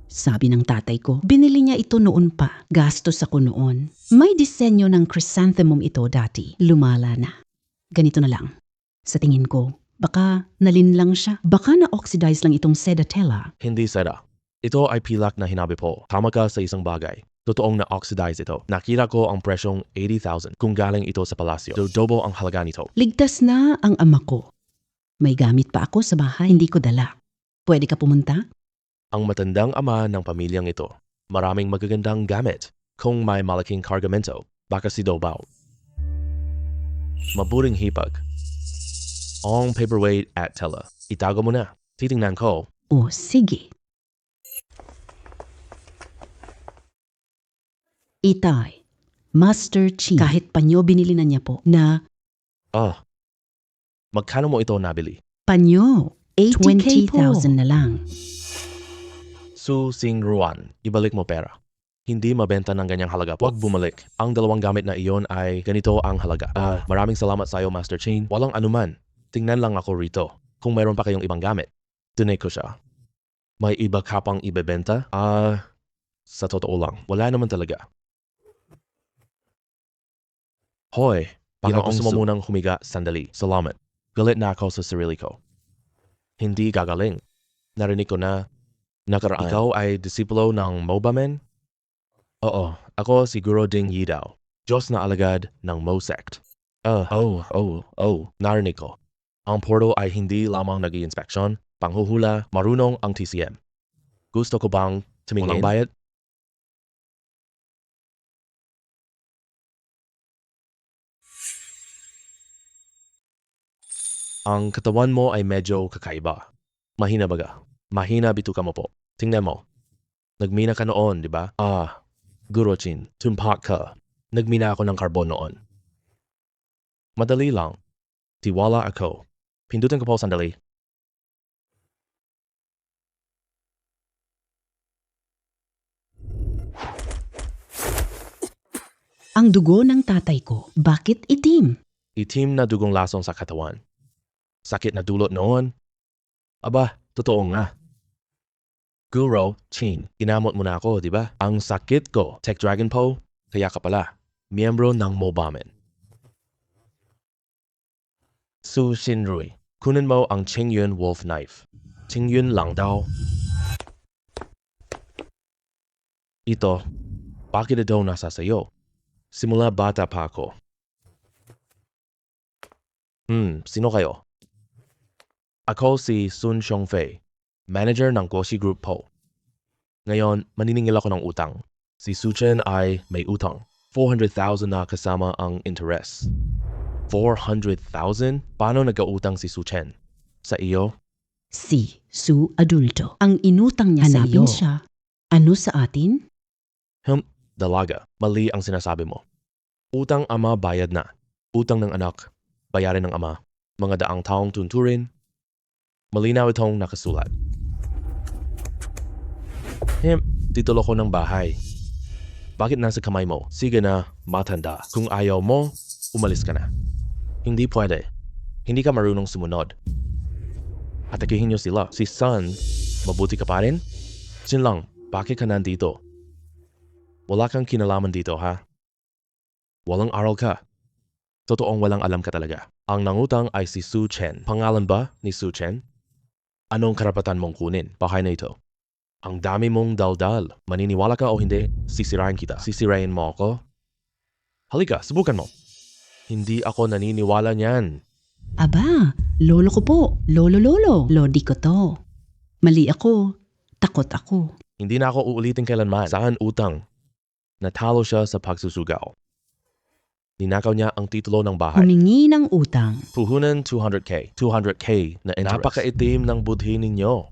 Sabi ng tatay ko, binili niya ito noon pa. Gastos ako noon. May disenyo ng chrysanthemum ito dati. Lumala na. Ganito na lang. Sa tingin ko, baka nalinlang siya. Baka na-oxidize lang itong sedatella. Hindi seda. Ito ay pilak na hinabi po. Tama ka sa isang bagay. Totoong na-oxidize ito. Nakita ko ang presyong 80,000 kung galing ito sa palasyo. Dobo ang halaga nito. Ligtas na ang ama ko. May gamit pa ako sa bahay, hindi ko dala. Pwede ka pumunta? Ang matandang ama ng pamilyang ito. Maraming magagandang gamit. Kung may malaking kargamento, baka si Dobao. Maburing hipag. Ang paperweight at tela. Itago mo na. Titingnan ko. O sige. Itay, Master Chi, kahit panyo binili na niya po na Magkano mo ito nabili? panyo, 20,000 na lang. Su Sing Ruan, ibalik mo pera. Hindi mabenta ng ganyang halaga. Huwag bumalik. Ang dalawang gamit na iyon ay ganito ang halaga. Maraming salamat sa iyo, Master Chin. Walang anuman. Tingnan lang ako rito. Kung mayroon pa kayong ibang gamit. Tunay ko siya. May iba ka pang ibebenta? Sa totoo lang, wala naman talaga. Hoy, baka gusto mo munang humiga sandali. Salamat. Galit na ako sa sarili ko. Hindi gagaling. Narinig ko na nakaraan. Ikaw ay disipulo ng Mobamen? Oo, ako si Guro Ding Yi daw. Diyos na alagad ng Mo sect. Narinig ko. Ang portal ay hindi lamang nag-i-inspeksyon, panghuhula, marunong ang TCM. Gusto ko bang tumingin? Walang bayad? Ang katawan mo ay medyo kakaiba. Mahina baga. Mahina bituka mo po. Tingnan mo. Nagmina ka noon, di ba? Guro Chin, tumpak ka. Nagmina ako ng karbon noon. Madali lang. Tiwala ako. Pindutin ko po sandali. Ang dugo ng tatay ko, bakit itim? Itim na dugong lasong sa katawan. Sakit na dulot noon. Aba, totoo nga. Guro, Chin, ginamot mo na ako, di ba? Ang sakit ko, Tech Dragon Po, kaya ka pala, miyembro ng Mobamen. Su Xinrui, kunin mo ang Qingyun Wolf Knife. Qingyun lang daw. Ito, bakit ito nasa sayo? Simula bata pa ako. Sino kayo? Ako si Sun Xiongfei, manager ng Guoxi Group Po. Ngayon, maniningil ako ng utang. Si Su Chen ay may utang. 400,000 na kasama ang interes. 400,000? Paano nagkautang si Su Chen? Sa iyo? Si Su Adulto. Ang inutang niya sa iyo. Siya. Ano sa atin? Dalaga. Mali ang sinasabi mo. Utang ama bayad na. Utang ng anak, bayarin ng ama. Mga daang taong tunturin. Malinaw itong nakasulat. Titulo ko ng bahay. Bakit nasa kamay mo? Sige na, matanda. Kung ayaw mo, umalis ka na. Hindi pwede. Hindi ka marunong sumunod. Atakihin niyo sila. Si Sun, mabuti ka pa rin? Sin lang, bakit ka nandito? Wala kang kinalaman dito, ha? Walang aral ka. Totoong walang alam ka talaga. Ang nangutang ay si Su Chen. Pangalan ba ni Su Chen? Anong karapatan mong kunin? Bahay na ito. Ang dami mong daldal. Maniniwala ka o hindi, sisirain kita. Sisirain mo ako? Halika, subukan mo. Hindi ako naniniwala niyan. Aba, lolo ko po. Lolo. Lodi ko to. Mali ako. Takot ako. Hindi na ako uulitin kailanman. Saan utang? Natalo siya sa pagsusugaw. Ninakaw niya ang titulo ng bahay. Humingi ng utang. Puhunan 200K. 200K na interest. Napakaitim ng budhi ninyo.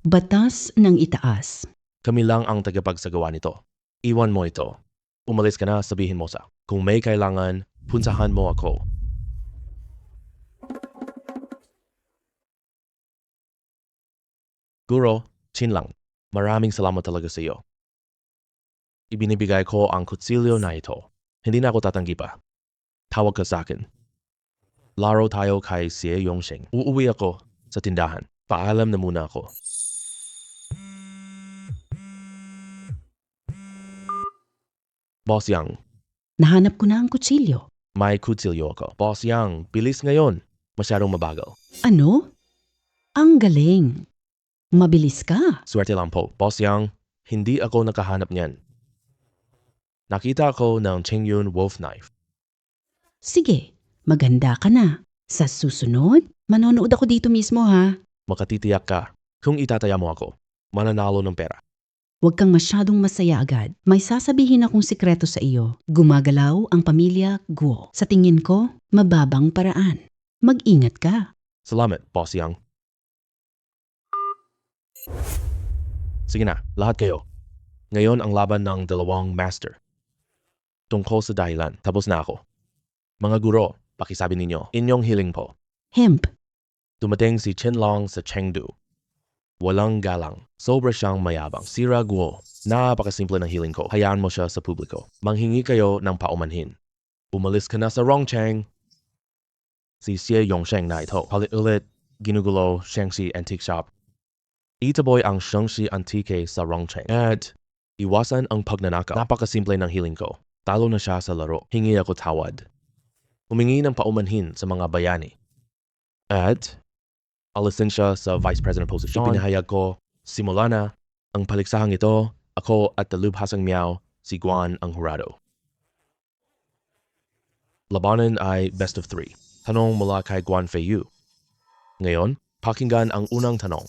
Batas ng itaas. Kami lang ang tagapagsagawa nito. Iwan mo ito. Umalis ka na, sabihin mo sa. Kung may kailangan, punsahan mo ako. Guro, Chin lang. Maraming salamat talaga sa iyo. Ibinibigay ko ang kutsilyo na ito. Hindi na ako tatanggi pa. Tawag ka sa akin. Laro tayo kay Xie Yongsheng. Uuwi ako sa tindahan. Paalam na muna ako. Boss Yang, Nahanap ko na ang kutsilyo. may kutsilyo ako. Boss Yang, bilis ngayon. Masyadong mabagal. Ano? Ang galing. Mabilis ka. Swerte lang po. Boss Yang, hindi ako nakahanap niyan. Nakita ko ng Chengyun Wolf Knife. Sige, maganda ka na. Sa susunod, manonood ako dito mismo ha. Makatitiyak ka. Kung itataya mo ako, mananalo ng pera. Huwag kang masyadong masaya agad. May sasabihin akong sikreto sa iyo. Gumagalaw ang pamilya Guo. Sa tingin ko, mababang paraan. Mag-ingat ka. Salamat, Boss Yang. Sige na, lahat kayo. Ngayon ang laban ng dalawang master. Tungkol sa dahilan, tapos na ako. Mga guro, pakisabi ninyo, inyong hiling po. Hemp, Dumating si Chinlong sa Chengdu. Walang galang. Sobra siyang mayabang. Sira Guo. Napakasimple ng hiling ko. Hayaan mo siya sa publiko. Manghingi kayo ng paumanhin. Umalis ka na sa Rongcheng. Si Xie Yongsheng na ito. Palit ulit, ginugulo, Shangxi Antique Shop. Itaboy ang Shangxi Antique sa Rongcheng. At iwasan ang pagnanakaw. Napakasimple ng hiling ko. Talo na siya sa laro. Hingi ako tawad. Humingi ng paumanhin sa mga bayani. At alisin siya sa Vice President position. Ipinahayag ko, simula na, ang paliksahang ito, ako at Dalubhasang Miao, si Guan ang hurado. Labanan ay best of 3. Tanong mula kay Guan Feiyu. Ngayon, pakinggan ang unang tanong.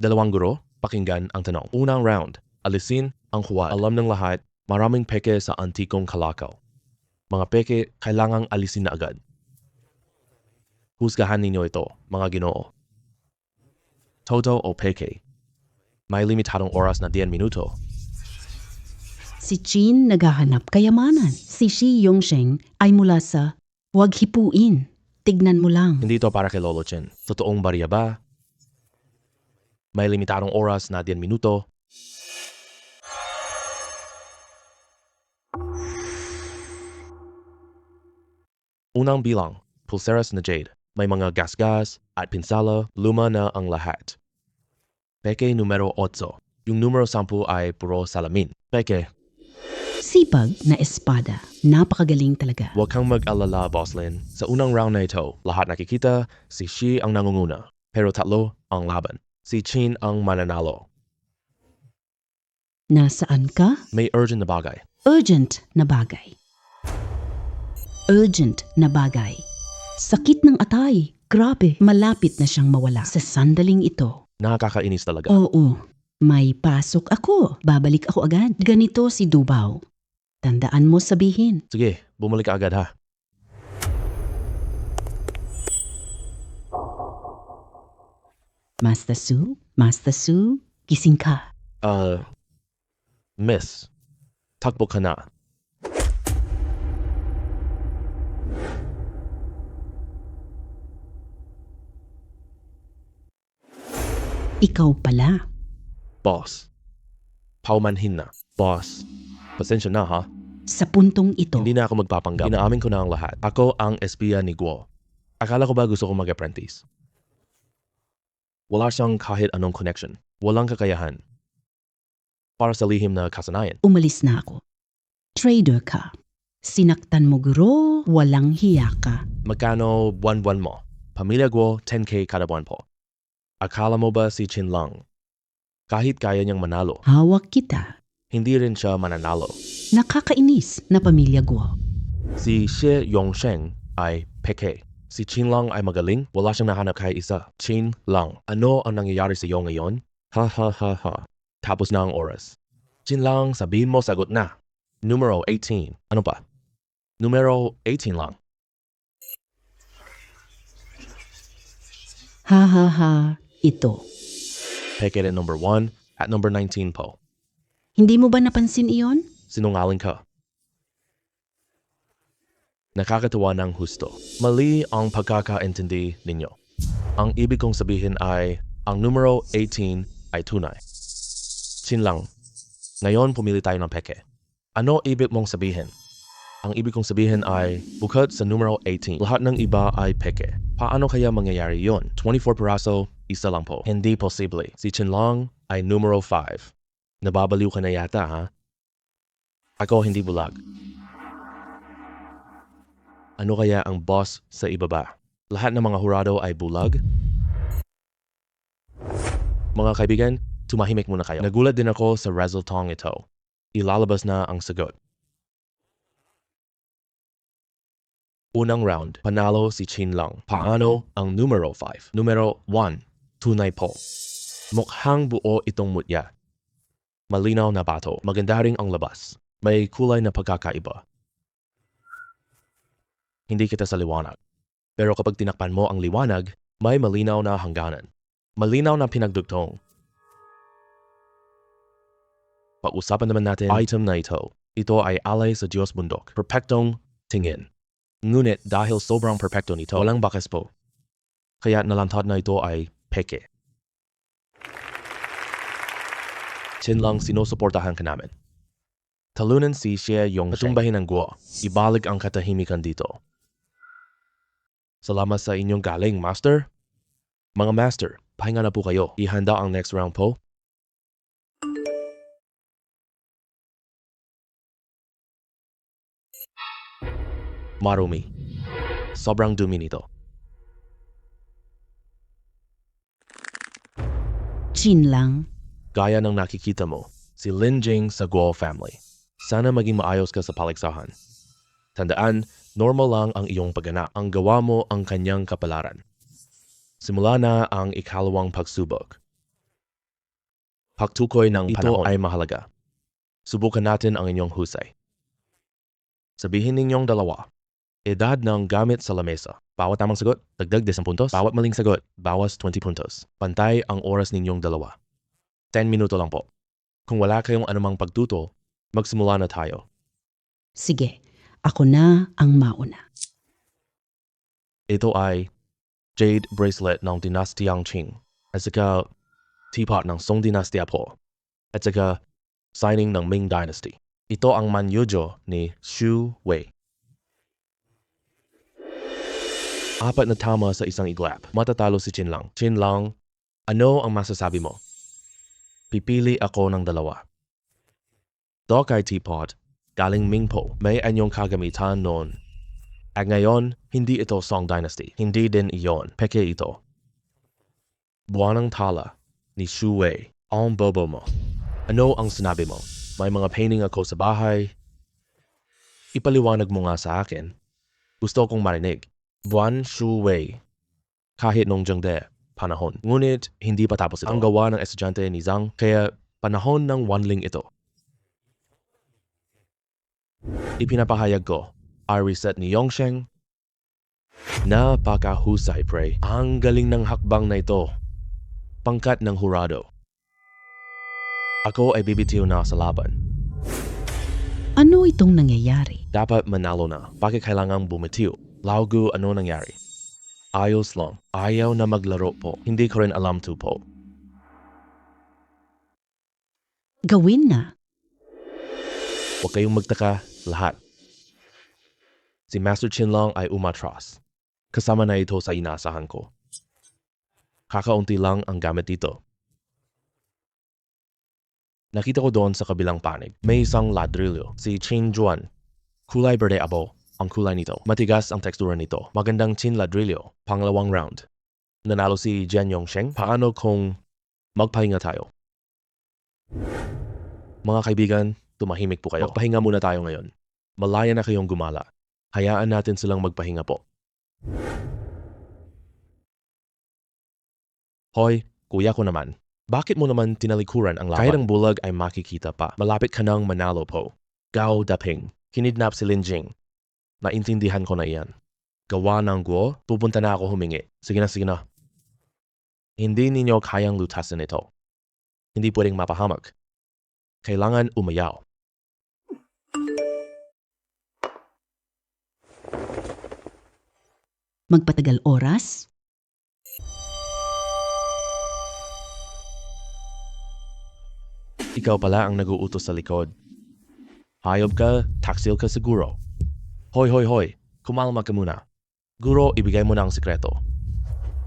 Dalawang guro, pakinggan ang tanong. Unang round, alisin ang huwad. Alam ng lahat, maraming peke sa antikong kalakaw. Mga peke, kailangang alisin na agad. Husgahan ninyo ito, mga ginoo. Toto o peke. May limitadong oras na 10 minuto. si Chin naghahanap kayamanan. Si Xi Yongsheng ay mula sa huwag hipuin. Tignan mo lang. Hindi ito para kay Lolo Chen. Totoong barya ba? May limitadong oras na 10 minuto. Unang bilang, pulseras na jade. May mga gasgas at pinsala, luma na ang lahat. Peke numero 8. Yung numero 10 ay puro salamin. Peke, Sipag na espada. Napakagaling talaga. huwag kang mag-alala, Boslin. Sa unang round na ito, lahat nakikita, si Xi ang nangunguna. Pero tatlo ang laban. Si Chin ang mananalo. Nasaan ka? May urgent na bagay. Urgent na bagay. Urgent na bagay. Sakit ng atay. Grabe, malapit na siyang mawala sa sandaling ito. Nakakainis talaga. Oo, may pasok ako. Babalik ako agad. Ganito si Dubaw. Tandaan mo sabihin. Sige, bumalik ka agad ha. Master Su, gising ka. Miss, takbo ka na. Ikaw pala. Boss, paumanhin na. Boss, pasensya na ha. Sa puntong ito, Hindi na ako magpapanggap. Inaamin ko na ang lahat. Ako ang espiya ni Guo. Akala ko ba gusto ko mag-apprentice? Wala siyang kahit anong connection. Walang kakayahan. Para sa lihim na kasanayan. umalis na ako. Trader ka. Sinaktan mo guro, walang hiya ka. Magkano buwan-buwan mo? Pamilya Guo, 10K kada buwan po. Akala mo ba si Chin Lang? Kahit kaya niyang manalo, Hawak kita. hindi rin siya mananalo. Nakakainis na pamilya Guo. Si Xie Yongsheng ay peke. Si Chin Lang ay magaling, wala siyang nahanap kay isa. Chin Lang, ano ang nangyayari sa iyo ngayon? Ha ha ha ha. Tapos na ang oras. Chin lang, sabihin mo sagot na. Numero 18. Ano pa? Numero 18 lang. Ha ha ha, ito. Peke rin number 1 at number 19 po. Hindi mo ba napansin iyon? Sinungaling ka. Nakakatawa ng husto. Mali ang pagkakaintindi ninyo. Ang ibig kong sabihin ay, ang numero 18 ay tunay. Chin lang. Ngayon pumili tayo ng peke. Ano ibig mong sabihin? Ang ibig kong sabihin ay, bukod sa numero 18, lahat ng iba ay peke. Paano kaya mangyayari yon? 24 piraso, isa lang po. Hindi posible. Si Chin lang ay numero 5. Nababaliw ka na yata, ha? Ako hindi bulag. Ano kaya ang boss sa ibaba? Lahat ng mga hurado ay bulag? Mga kaibigan, tumahimik muna kayo. Nagulat din ako sa resultong ito. Ilalabas na ang sagot. Unang round, panalo si Chin lang. Paano ang numero 5? Numero 1, tunay po. Mukhang buo itong mutya. Malinaw na bato. Maganda rin ang labas. May kulay na pagkakaiba. Hindi kita sa liwanag. Pero kapag tinakpan mo ang liwanag, may malinaw na hangganan. Malinaw na pinagdugtong. Pag-usapan naman natin item na ito. Ito ay alay sa Diyos bundok. Perpektong tingin. Ngunit dahil sobrang perpekto nito, walang bakas po. Kaya nalantad na ito ay peke. Chin lang sinusuportahan ka namin. Talunan si Xie Yongsheng. Patumbahin ang guo. Ibalik ang katahimikan dito. Salamat sa inyong galing, Master. Mga Master, pahinga na po kayo. Ihanda ang next round po. Marumi. Sobrang dumi nito. Chin lang. Gaya ng nakikita mo, si Lin Jing sa Guo family. Sana maging maayos ka sa paligsahan. Tandaan, normal lang ang iyong pagganap. Ang gawa mo ang kanyang kapalaran. Simula na ang ikalawang pagsubok. Pagtukoy ng panahon ay mahalaga. Subukan natin ang inyong husay. Sabihin ninyong dalawa. Edad ng gamit sa lamesa. Bawat tamang sagot, dagdag 10 puntos. Bawat maling sagot, bawas 20 puntos. Pantay ang oras ninyong dalawa. 10 minuto lang po. Kung wala kayong anumang pagtuto, magsimula na tayo. Sige, ako na ang mauna. Ito ay jade bracelet ng Dinastyang Qing at saka teapot ng Song Dynastia po at saka signing ng Ming Dynasty. Ito ang Manyujo ni Xu Wei. 4 na tama sa isang iglap. Matatalo si Chin lang. Chin lang, ano ang masasabi mo? Pipili ako ng dalawa. Ito kay teapot, galing Mingpo. May anyong kagamitan noon. At ngayon, hindi ito Song Dynasty. Hindi din iyon. Peke ito. Buwanang tala ni Xu Wei. Ang bobo mo. Ano ang sinabi mo? May mga painting ako sa bahay. Ipaliwanag mo nga sa akin. Gusto kong marinig. Buwan Xu Wei. Kahit nung Zhengde, panahon. Ngunit hindi pa tapos ito. Ang gawa ng estudyante ni Zhang, kaya panahon ng Wanling ito. Ipinapahayag ko, ay reset ni Yongsheng. Napakahusay, pre. Ang galing ng hakbang na ito. Pangkat ng hurado. Ako ay bibitiw na sa laban. Ano itong nangyayari? Dapat manalo na. Bakit kailangang bumitiw? Laugu, ano nangyari? Ayos lang. Ayaw na maglaro po. Hindi ko rin alam to po. Gawin na. Huwag kayong magtaka lahat. Si Master Chin lang ay umatras. Kasama na ito sa inaasahan ko. Kakaunti lang ang gamit dito. Nakita ko doon sa kabilang panig. May isang ladrillo. Si Chin Juan. Kulay berde abo ang kulay nito. Matigas ang tekstura nito. Magandang Chin ladrillo. Pangalawang round. Nanalo si Jian Yongsheng. Paano kung magpahinga tayo? Mga kaibigan, tumahimik po kayo. Magpahinga muna tayo ngayon. Malaya na kayong gumala. Hayaan natin silang magpahinga po. Hoy, kuya ko naman. Bakit mo naman tinalikuran ang laban? Kahit ang bulag ay makikita pa. Malapit ka nang manalo po. Gao Daping, kinidnap si Linjing. Naintindihan ko na iyan. Gawa ng guo, pupunta na ako humingi. Sige na. Hindi ninyo kayang lutasin ito. Hindi pwedeng mapahamak. Kailangan umayaw. Magpatagal oras? Ikaw pala ang nag-uutos sa likod. Hayop ka, taksil ka siguro. Hoy. Kumalma ka muna. Guro, ibigay mo na ang sikreto.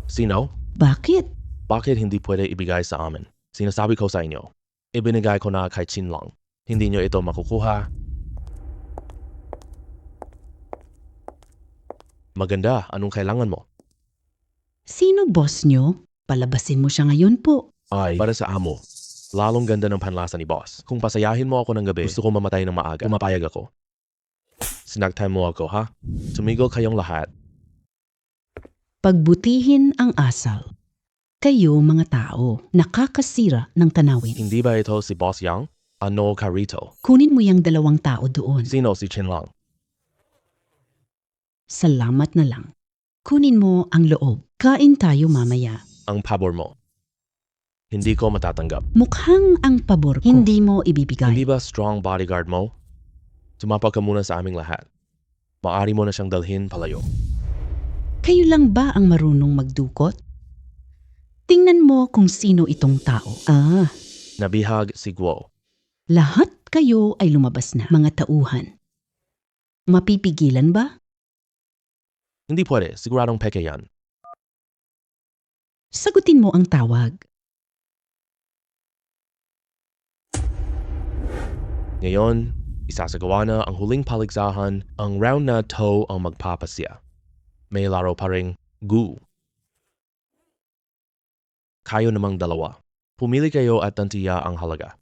Sino? Bakit? Bakit hindi pwede ibigay sa amin? Sinasabi ko sa inyo. Ibinigay ko na kay Chin Lang. Hindi nyo ito makukuha. Maganda, anong kailangan mo? Sino boss nyo? Palabasin mo siya ngayon po. Ay, para sa amo. Lalong ganda ng panlasa ni boss. Kung pasayahin mo ako ng gabi, gusto ko mamatay ng maaga. Pumapayag ako. Sinagtay mo ako, ha? Tumigil kayong lahat. Pagbutihin ang asal. Kayo mga tao, nakakasira ng tanawin. Hindi ba ito si Boss Yang? Ano ka rito? Kunin mo yung 2 tao doon. Sino si Chin Lang? Salamat na lang. Kunin mo ang loob. Kain tayo mamaya. Ang pabor mo. Hindi ko matatanggap. Mukhang ang pabor ko. Hindi mo ibibigay. Hindi ba strong bodyguard mo? Tumapag ka muna sa aming lahat. Maaari mo na siyang dalhin palayo. Kayo lang ba ang marunong magdukot? Tingnan mo kung sino itong tao. Nabihag si Guo. Lahat kayo ay lumabas na, mga tauhan. Mapipigilan ba? Hindi pwede, siguradong peke yan. Sagutin mo ang tawag. Ngayon, isasagawa na ang huling paligsahan, ang round na to ang magpapasya. May laro pa ring Gu. Kayo namang dalawa. Pumili kayo at tantiya ang halaga.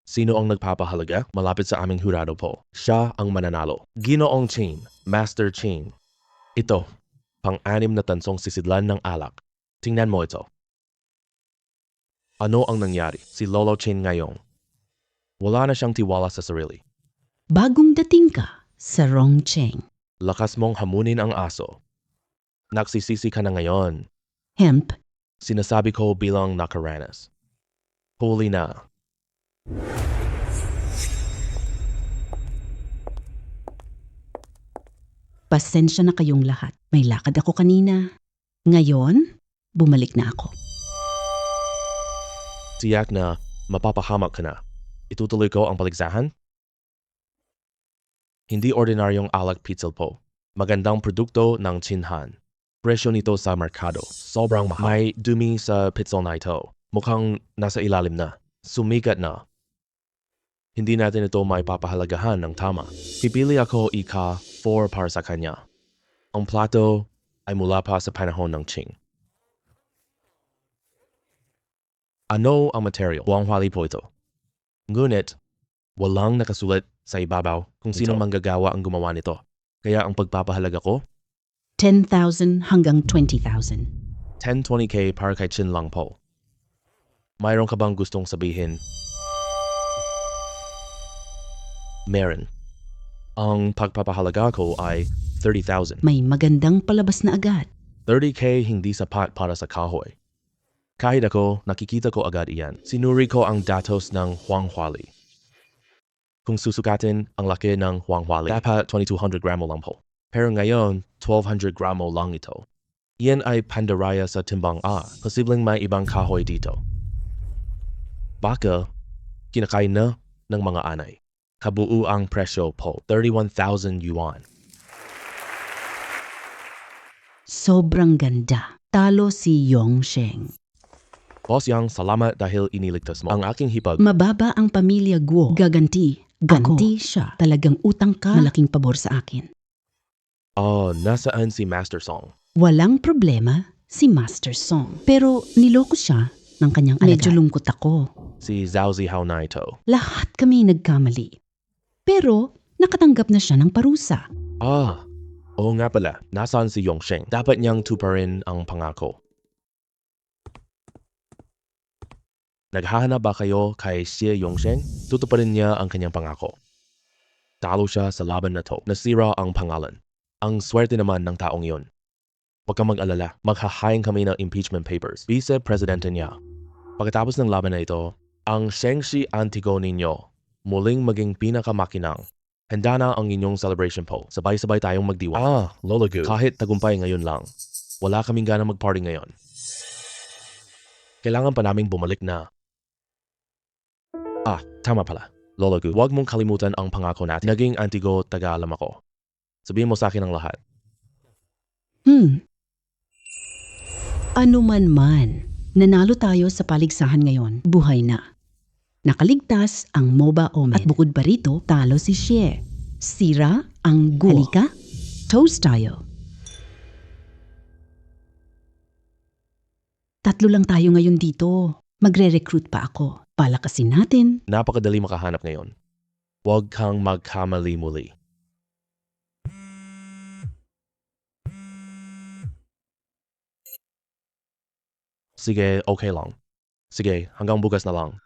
Sino ang nagpapahalaga? Malapit sa aming hurado po. Siya ang mananalo. Ginoong Chin, Master Chin. Ito, pang-6 na tansong sisidlan ng alak. Tingnan mo ito. Ano ang nangyari? Si Lolo Chin ngayon. Wala na siyang tiwala sa sarili. Bagong dating ka sa Rongcheng. Lakas mong hamunin ang aso. Nagsisisi ka na ngayon. Hemp, Sinasabi ko bilang nakaranas. Huli na. pasensya na kayong lahat. May lakad ako kanina. Ngayon, bumalik na ako. Tiyak na mapapahamak ka na. Itutuloy ko ang paligsahan? Hindi ordinaryong alak pitzel po. Magandang produkto ng Chinhan. Presyo nito sa merkado. Sobrang mahal. May dumi sa pitzel na ito. Mukhang nasa ilalim na. Sumikat na. Hindi natin ito may papahalagahan ng tama. Pipili ako ika-4 para sa kanya. Ang plato ay mula pa sa panahon ng Qing. Ano ang material? Huanghwali po ito. Ngunit, walang nakasulat sa ibabaw kung sino manggagawa ang gumawa nito. Kaya ang pagpapahalaga ko, 10,000 hanggang 20,000. 10-20K para kay Chin lang po. Mayroon ka bang gustong sabihin? Meron. Ang pagpapahalaga ko ay 30,000. May magandang palabas na agad. 30K hindi sapat para sa kahoy. Kahit ako, nakikita ko agad iyan. Sinuri ko ang datos ng Huanghwali. Kung susukatin ang laki ng Huanghwali, dapat 2,200 gramo lang po. Pero ngayon, 1,200 gramo lang ito. Iyan ay pandaraya sa timbang A. Posibleng may ibang kahoy dito. Baka, kinakain na ng mga anay. Kabuo ang presyo po, 31,000 yuan. Sobrang ganda. Talo si Yongsheng. Boss Yang, salamat dahil iniligtas mo ang aking hipag. Mababa ang pamilya Guo. Gaganti. Ganti siya. Talagang utang ka. Malaking pabor sa akin. Nasaan si Master Song? Walang problema si Master Song. Pero niloko siya ng kanyang alagad. Medyo lungkot ako. Si Zhao Zihao na ito. Lahat kami nagkamali. Pero nakatanggap na siya ng parusa. Oo nga pala. Nasaan si Yongsheng? Dapat niyang tuparin ang pangako. Naghahanap ba kayo kay Xie Yongsheng? Tutuparin niya ang kanyang pangako. Talo siya sa laban na to. Nasira ang pangalan. Ang swerte naman ng taong iyon. Huwag kang mag-alala. Maghahayang kami ng impeachment papers. Vice-Presidente niya. Pagkatapos ng laban na ito, ang Shengxi Antigo ninyo muling maging pinakamakinang. Handa na ang inyong celebration po. Sabay-sabay tayong magdiwang. Lola Gu. Kahit tagumpay ngayon lang, wala kaming gana mag-party ngayon. Kailangan pa naming bumalik na. Tama pala. Lola Gu, huwag mong kalimutan ang pangako natin. Naging Antigo taga-alam ako. Sabihin mo sa akin ang lahat. Ano man, nanalo tayo sa paligsahan ngayon. Buhay na. Nakaligtas ang MOBA Omen. At bukod pa rito, talo si Xie. Sira ang Guo. Halika, toast tayo. 3 lang tayo ngayon dito. Magre-recruit pa ako. Palakasin natin. Napakadali makahanap ngayon. Huwag kang magkamali muli. Sige, okay lang. Sige, hanggang bukas na lang.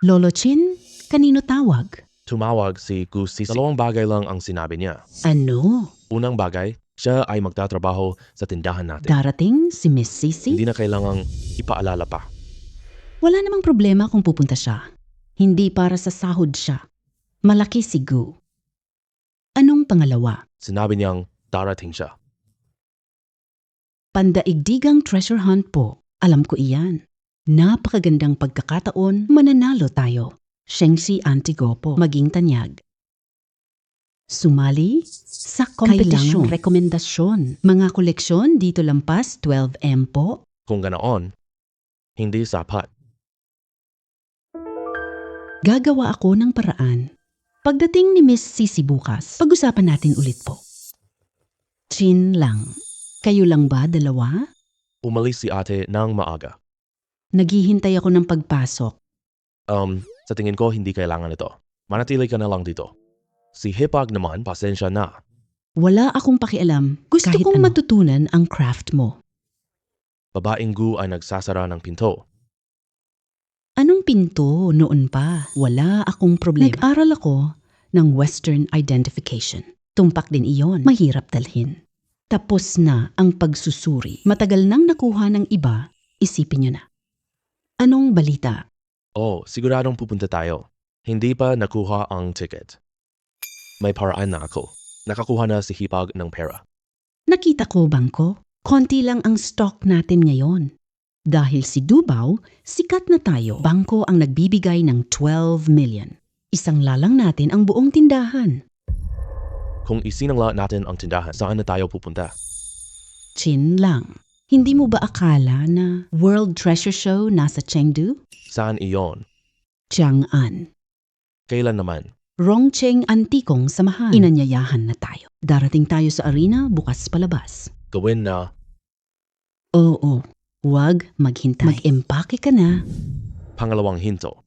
Lolo Chin, kanino tawag? Tumawag si Gu Sisi. 2 bagay lang ang sinabi niya. Ano? Unang bagay, siya ay magtatrabaho sa tindahan natin. Darating si Miss Sisi? Hindi na kailangang ipaalala pa. Wala namang problema kung pupunta siya. Hindi para sa sahod siya. Malaki si Gu. Anong pangalawa? Sinabi niyang darating siya. Pandaigdigang treasure hunt po. Alam ko iyan. Napakagandang pagkakataon, mananalo tayo. Shengxi Antigo po, maging tanyag. Sumali sa kompetisyon. Rekomendasyon. Mga koleksyon dito lampas 12M po. Kung ganoon, hindi sapat. Gagawa ako ng paraan. Pagdating ni Miss Sisi bukas, pag-usapan natin ulit po. Chin lang. Kayo lang ba dalawa? Umalis si ate ng maaga. Naghihintay ako ng pagpasok. Sa tingin ko hindi kailangan ito. Manatili ka na lang dito. Si Hipag naman, pasensya na. Wala akong pakialam. Gusto Kahit kong ano. matutunan ang craft mo. Babaeng Gu ay nagsasara ng pinto. Anong pinto noon pa? Wala akong problema. Nag-aral ako ng Western Identification. Tumpak din iyon. Mahirap dalhin. Tapos na ang pagsusuri. Matagal nang nakuha ng iba, isipin nyo na. Anong balita? Siguradong pupunta tayo. Hindi pa nakuha ang ticket. May paraan na ako. Nakakuha na si Hipag ng pera. Nakita ko, Bangko, konti lang ang stock natin ngayon. Dahil si Dubaw, sikat na tayo. Bangko ang nagbibigay ng 12 million. Isang lalang natin ang buong tindahan. Kung isinangla natin ang tindahan, saan na tayo pupunta? Chin lang. Hindi mo ba akala na World Treasure Show nasa Chengdu? Saan iyon? Chang'an. Kailan naman? Rongcheng Antikong samahan. Inanyayahan na tayo. Darating tayo sa arena bukas palabas. Gawin na. Oo, huwag maghintay. Mag-empake ka na. Pangalawang hinto.